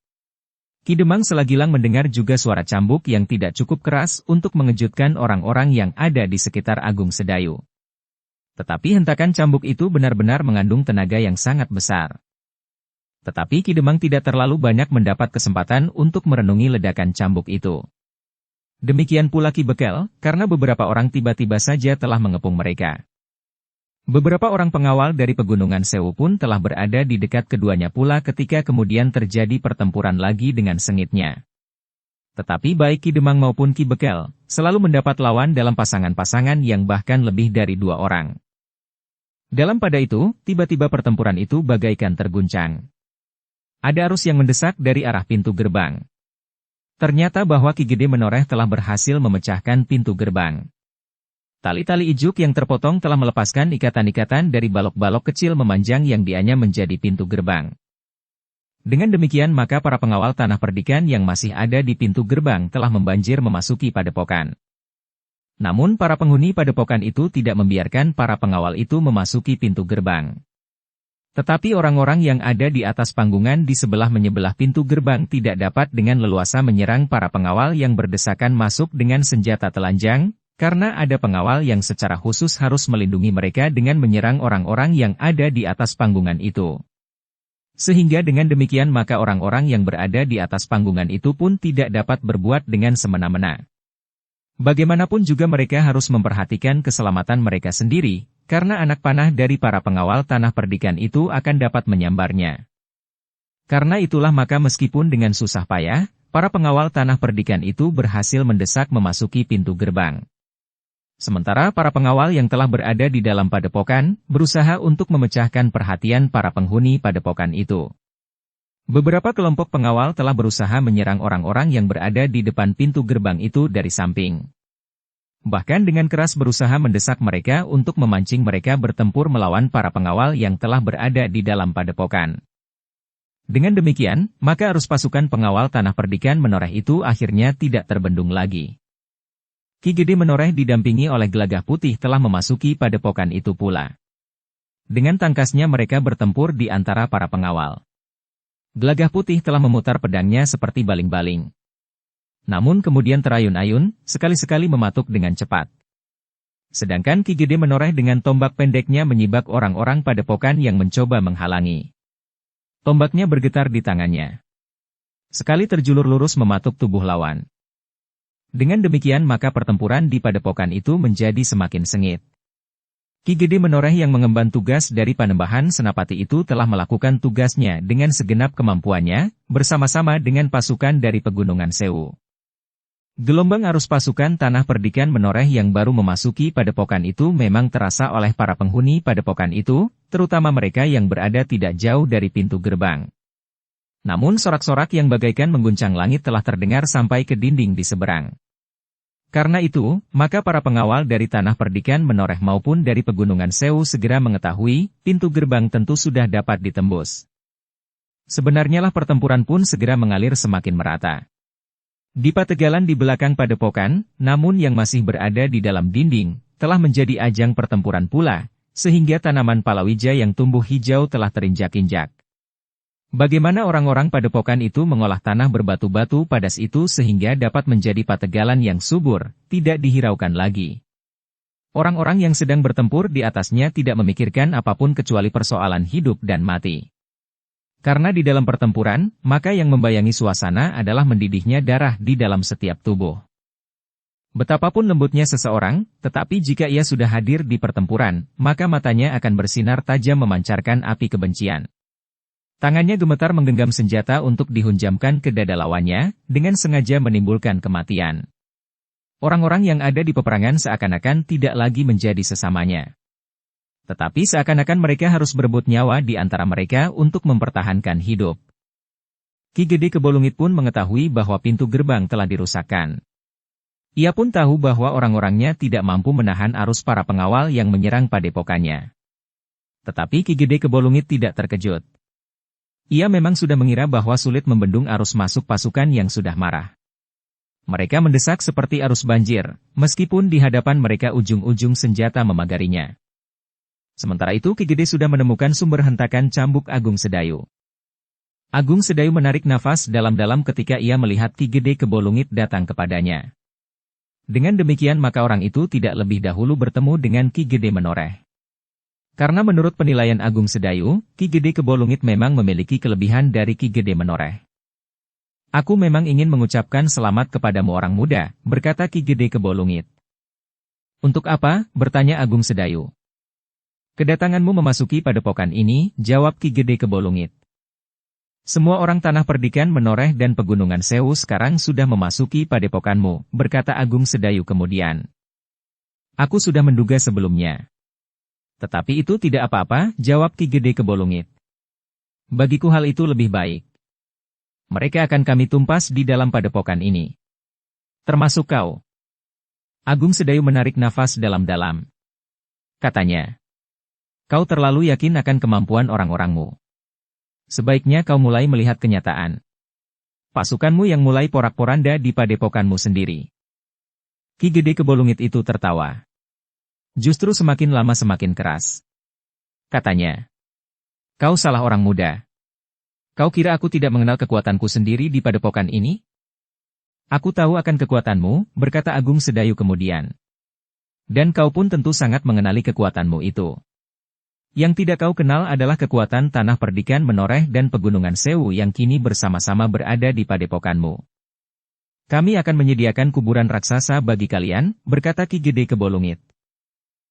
Ki Demang Selagilang mendengar juga suara cambuk yang tidak cukup keras untuk mengejutkan orang-orang yang ada di sekitar Agung Sedayu. Tetapi hentakan cambuk itu benar-benar mengandung tenaga yang sangat besar. Tetapi Ki Demang tidak terlalu banyak mendapat kesempatan untuk merenungi ledakan cambuk itu. Demikian pula Ki Bekel, karena beberapa orang tiba-tiba saja telah mengepung mereka. Beberapa orang pengawal dari Pegunungan Sewu pun telah berada di dekat keduanya pula ketika kemudian terjadi pertempuran lagi dengan sengitnya. Tetapi baik Ki Demang maupun Ki Bekel, selalu mendapat lawan dalam pasangan-pasangan yang bahkan lebih dari 2 orang. Dalam pada itu, tiba-tiba pertempuran itu bagaikan terguncang. Ada arus yang mendesak dari arah pintu gerbang. Ternyata bahwa Ki Gede Menoreh telah berhasil memecahkan pintu gerbang. Tali-tali ijuk yang terpotong telah melepaskan ikatan-ikatan dari balok-balok kecil memanjang yang dianya menjadi pintu gerbang. Dengan demikian maka para pengawal tanah perdikan yang masih ada di pintu gerbang telah membanjir memasuki padepokan. Namun para penghuni padepokan itu tidak membiarkan para pengawal itu memasuki pintu gerbang. Tetapi orang-orang yang ada di atas panggungan di sebelah menyebelah pintu gerbang tidak dapat dengan leluasa menyerang para pengawal yang berdesakan masuk dengan senjata telanjang, karena ada pengawal yang secara khusus harus melindungi mereka dengan menyerang orang-orang yang ada di atas panggungan itu. Sehingga dengan demikian maka orang-orang yang berada di atas panggungan itu pun tidak dapat berbuat dengan semena-mena. Bagaimanapun juga mereka harus memperhatikan keselamatan mereka sendiri, karena anak panah dari para pengawal tanah perdikan itu akan dapat menyambarnya. Karena itulah maka meskipun dengan susah payah, para pengawal tanah perdikan itu berhasil mendesak memasuki pintu gerbang. Sementara para pengawal yang telah berada di dalam padepokan, berusaha untuk memecahkan perhatian para penghuni padepokan itu. Beberapa kelompok pengawal telah berusaha menyerang orang-orang yang berada di depan pintu gerbang itu dari samping. Bahkan dengan keras berusaha mendesak mereka untuk memancing mereka bertempur melawan para pengawal yang telah berada di dalam padepokan. Dengan demikian, maka arus pasukan pengawal Tanah Perdikan Menoreh itu akhirnya tidak terbendung lagi. Ki Gede Menoreh didampingi oleh Gelagah Putih telah memasuki padepokan itu pula. Dengan tangkasnya mereka bertempur di antara para pengawal. Gelagah Putih telah memutar pedangnya seperti baling-baling. Namun kemudian terayun-ayun, sekali-sekali mematuk dengan cepat. Sedangkan Ki Gede Menoreh dengan tombak pendeknya menyibak orang-orang padepokan yang mencoba menghalangi. Tombaknya bergetar di tangannya. Sekali terjulur lurus mematuk tubuh lawan. Dengan demikian maka pertempuran di padepokan itu menjadi semakin sengit. Ki Gede Menoreh yang mengemban tugas dari Panembahan Senapati itu telah melakukan tugasnya dengan segenap kemampuannya, bersama-sama dengan pasukan dari Pegunungan Sewu. Gelombang arus pasukan Tanah Perdikan Menoreh yang baru memasuki padepokan itu memang terasa oleh para penghuni padepokan itu, terutama mereka yang berada tidak jauh dari pintu gerbang. Namun sorak-sorak yang bagaikan mengguncang langit telah terdengar sampai ke dinding di seberang. Karena itu, maka para pengawal dari Tanah Perdikan Menoreh maupun dari Pegunungan Sewu segera mengetahui, pintu gerbang tentu sudah dapat ditembus. Sebenarnya lah pertempuran pun segera mengalir semakin merata. Di pategalan di belakang padepokan, namun yang masih berada di dalam dinding, telah menjadi ajang pertempuran pula, sehingga tanaman palawija yang tumbuh hijau telah terinjak-injak. Bagaimana orang-orang padepokan itu mengolah tanah berbatu-batu padas itu sehingga dapat menjadi pategalan yang subur, tidak dihiraukan lagi. Orang-orang yang sedang bertempur di atasnya tidak memikirkan apapun kecuali persoalan hidup dan mati. Karena di dalam pertempuran, maka yang membayangi suasana adalah mendidihnya darah di dalam setiap tubuh. Betapapun lembutnya seseorang, tetapi jika ia sudah hadir di pertempuran, maka matanya akan bersinar tajam memancarkan api kebencian. Tangannya gemetar menggenggam senjata untuk dihunjamkan ke dada lawannya, dengan sengaja menimbulkan kematian. Orang-orang yang ada di peperangan seakan-akan tidak lagi menjadi sesamanya. Tetapi seakan-akan mereka harus berebut nyawa di antara mereka untuk mempertahankan hidup. Ki Gede Kebolungit pun mengetahui bahwa pintu gerbang telah dirusakkan. Ia pun tahu bahwa orang-orangnya tidak mampu menahan arus para pengawal yang menyerang padepokannya. Tetapi Ki Gede Kebolungit tidak terkejut. Ia memang sudah mengira bahwa sulit membendung arus masuk pasukan yang sudah marah. Mereka mendesak seperti arus banjir, meskipun di hadapan mereka ujung-ujung senjata memagarinya. Sementara itu Ki Gede sudah menemukan sumber hentakan cambuk Agung Sedayu. Agung Sedayu menarik nafas dalam-dalam ketika ia melihat Ki Gede Kebolungit datang kepadanya. Dengan demikian maka orang itu tidak lebih dahulu bertemu dengan Ki Gede Menoreh. Karena menurut penilaian Agung Sedayu, Ki Gede Kebolungit memang memiliki kelebihan dari Ki Gede Menoreh. Aku memang ingin mengucapkan selamat kepadamu orang muda, berkata Ki Gede Kebolungit. Untuk apa? Bertanya Agung Sedayu. Kedatanganmu memasuki padepokan ini, jawab Ki Gede Kebolungit. Semua orang Tanah Perdikan Menoreh dan Pegunungan Sewu sekarang sudah memasuki padepokanmu, berkata Agung Sedayu kemudian. Aku sudah menduga sebelumnya. Tetapi itu tidak apa-apa, jawab Ki Gede Kebolungit. Bagiku hal itu lebih baik. Mereka akan kami tumpas di dalam padepokan ini. Termasuk kau. Agung Sedayu menarik nafas dalam-dalam. Katanya. Kau terlalu yakin akan kemampuan orang-orangmu. Sebaiknya kau mulai melihat kenyataan. Pasukanmu yang mulai porak-poranda di padepokanmu sendiri. Ki Gede Kebolungit itu tertawa. Justru semakin lama semakin keras. Katanya. Kau salah orang muda. Kau kira aku tidak mengenal kekuatanku sendiri di padepokan ini? Aku tahu akan kekuatanmu, berkata Agung Sedayu kemudian. Dan kau pun tentu sangat mengenali kekuatanmu itu. Yang tidak kau kenal adalah kekuatan Tanah Perdikan Menoreh dan Pegunungan Sewu yang kini bersama-sama berada di padepokanmu. Kami akan menyediakan kuburan raksasa bagi kalian, berkata Ki Gede Kebolungit.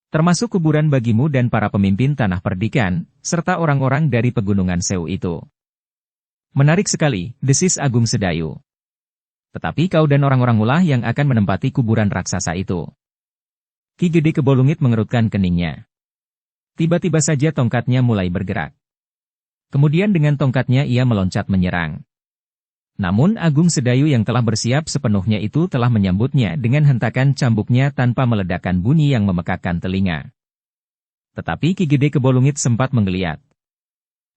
Termasuk kuburan bagimu dan para pemimpin Tanah Perdikan, serta orang-orang dari Pegunungan Sewu itu. Menarik sekali, desis Agung Sedayu. Tetapi kau dan orang-orangmu lah yang akan menempati kuburan raksasa itu. Ki Gede Kebolungit mengerutkan keningnya. Tiba-tiba saja tongkatnya mulai bergerak. Kemudian dengan tongkatnya ia meloncat menyerang. Namun Agung Sedayu yang telah bersiap sepenuhnya itu telah menyambutnya dengan hentakan cambuknya tanpa meledakkan bunyi yang memekakkan telinga. Tetapi Ki Gede Kebolungit sempat menggeliat.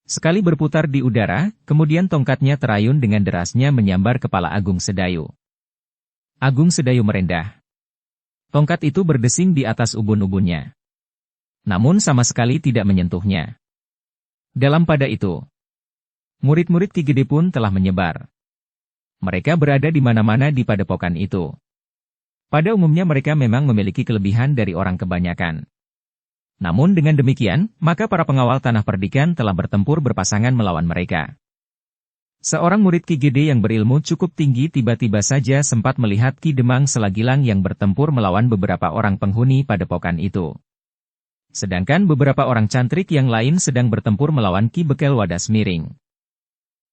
Sekali berputar di udara, kemudian tongkatnya terayun dengan derasnya menyambar kepala Agung Sedayu. Agung Sedayu merendah. Tongkat itu berdesing di atas ubun-ubunnya. Namun sama sekali tidak menyentuhnya. Dalam pada itu, murid-murid Ki Gede pun telah menyebar. Mereka berada di mana-mana di padepokan itu. Pada umumnya mereka memang memiliki kelebihan dari orang kebanyakan. Namun dengan demikian, maka para pengawal tanah perdikan telah bertempur berpasangan melawan mereka. Seorang murid Ki Gede yang berilmu cukup tinggi tiba-tiba saja sempat melihat Ki Demang Selagilang yang bertempur melawan beberapa orang penghuni padepokan itu. Sedangkan beberapa orang cantrik yang lain sedang bertempur melawan Ki Bekel Wadas Miring.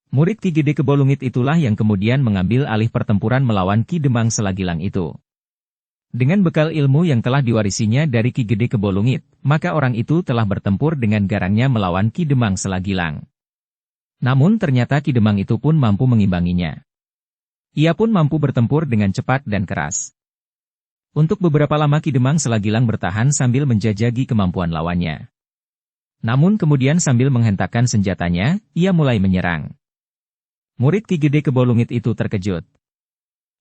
Murid Ki Gede Kebolungit itulah yang kemudian mengambil alih pertempuran melawan Ki Demang Selagilang itu. Dengan bekal ilmu yang telah diwarisinya dari Ki Gede Kebolungit, maka orang itu telah bertempur dengan garangnya melawan Ki Demang Selagilang. Namun ternyata Ki Demang itu pun mampu mengimbanginya. Ia pun mampu bertempur dengan cepat dan keras. Untuk beberapa lama Ki Demang Selagilang bertahan sambil menjajagi kemampuan lawannya. Namun kemudian sambil menghentakkan senjatanya, ia mulai menyerang. Murid Ki Gede Kebolungit itu terkejut.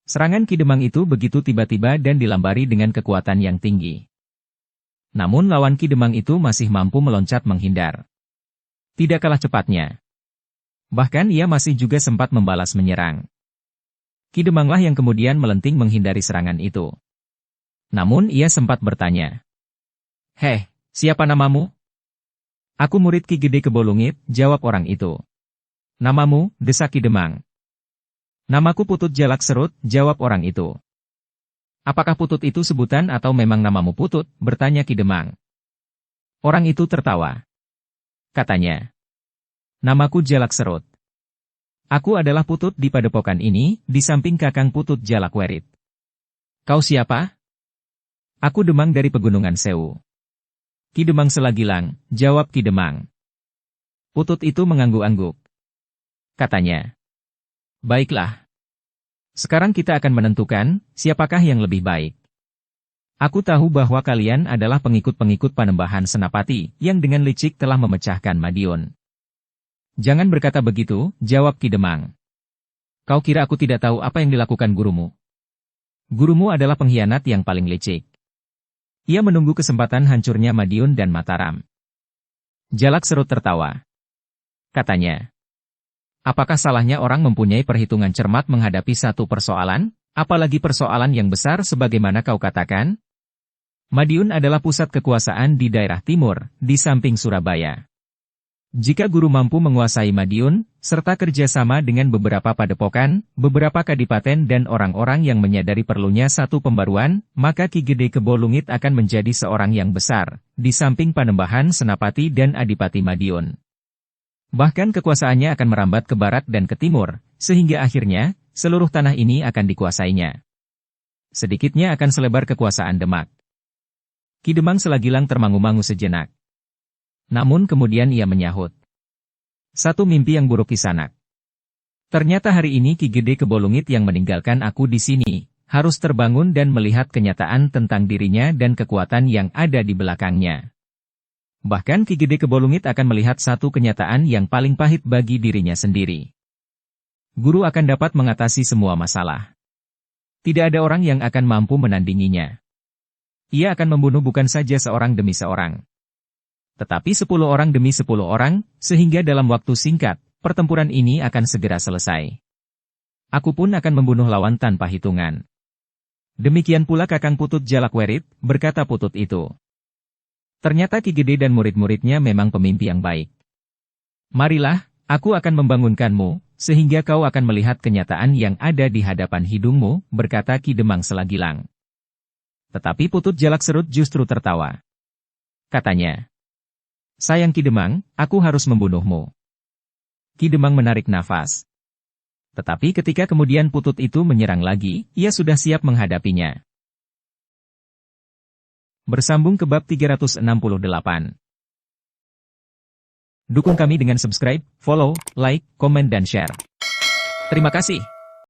Serangan Ki Demang itu begitu tiba-tiba dan dilambari dengan kekuatan yang tinggi. Namun lawan Ki Demang itu masih mampu meloncat menghindar. Tidak kalah cepatnya. Bahkan ia masih juga sempat membalas menyerang. Ki Demanglah yang kemudian melenting menghindari serangan itu. Namun ia sempat bertanya. "Heh, siapa namamu?" "Aku murid Ki Gede Kebolungit," jawab orang itu. "Namamu?" desak Ki Demang. "Namaku Putut Jalak Serut," jawab orang itu. "Apakah Putut itu sebutan atau memang namamu Putut?" bertanya Ki Demang. Orang itu tertawa. Katanya, "Namaku Jalak Serut. Aku adalah Putut di padepokan ini, di samping Kakang Putut Jalak Werit." "Kau siapa?" "Aku Demang dari Pegunungan Sewu." "Ki Demang Selagilang," jawab Ki Demang. Putut itu mengangguk-angguk. Katanya, "Baiklah. Sekarang kita akan menentukan, siapakah yang lebih baik. Aku tahu bahwa kalian adalah pengikut-pengikut Panembahan Senapati, yang dengan licik telah memecahkan Madiun." "Jangan berkata begitu," jawab Ki Demang. "Kau kira aku tidak tahu apa yang dilakukan gurumu? Gurumu adalah pengkhianat yang paling licik. Ia menunggu kesempatan hancurnya Madiun dan Mataram." Jalak Serut tertawa. Katanya, "Apakah salahnya orang mempunyai perhitungan cermat menghadapi satu persoalan, apalagi persoalan yang besar sebagaimana kau katakan? Madiun adalah pusat kekuasaan di daerah timur, di samping Surabaya. Jika guru mampu menguasai Madiun, serta kerjasama dengan beberapa padepokan, beberapa kadipaten dan orang-orang yang menyadari perlunya satu pembaruan, maka Ki Gede Kebolungit akan menjadi seorang yang besar, di samping Panembahan Senapati dan Adipati Madiun. Bahkan kekuasaannya akan merambat ke barat dan ke timur, sehingga akhirnya, seluruh tanah ini akan dikuasainya. Sedikitnya akan selebar kekuasaan Demak." Ki Demang Selagilang termangu-mangu sejenak. Namun kemudian ia menyahut. "Satu mimpi yang buruk Kisanak. Ternyata hari ini Ki Gede Kebolungit yang meninggalkan aku di sini, harus terbangun dan melihat kenyataan tentang dirinya dan kekuatan yang ada di belakangnya. Bahkan Ki Gede Kebolungit akan melihat satu kenyataan yang paling pahit bagi dirinya sendiri. Guru akan dapat mengatasi semua masalah. Tidak ada orang yang akan mampu menandinginya. Ia akan membunuh bukan saja seorang demi seorang, tetapi 10 orang demi 10 orang, sehingga dalam waktu singkat, pertempuran ini akan segera selesai. Aku pun akan membunuh lawan tanpa hitungan." Demikian pula Kakang Putut Jalak Werit, berkata Putut itu. Ternyata Ki Gede dan murid-muridnya memang pemimpi yang baik. "Marilah, aku akan membangunkanmu, sehingga kau akan melihat kenyataan yang ada di hadapan hidungmu," berkata Ki Demang Selagilang. Tetapi Putut Jalak Serut justru tertawa. Katanya, "Sayang Ki Demang, aku harus membunuhmu." Ki Demang menarik nafas. Tetapi ketika kemudian Putut itu menyerang lagi, ia sudah siap menghadapinya. Bersambung ke bab 368. Dukung kami dengan subscribe, follow, like, komen dan share. Terima kasih.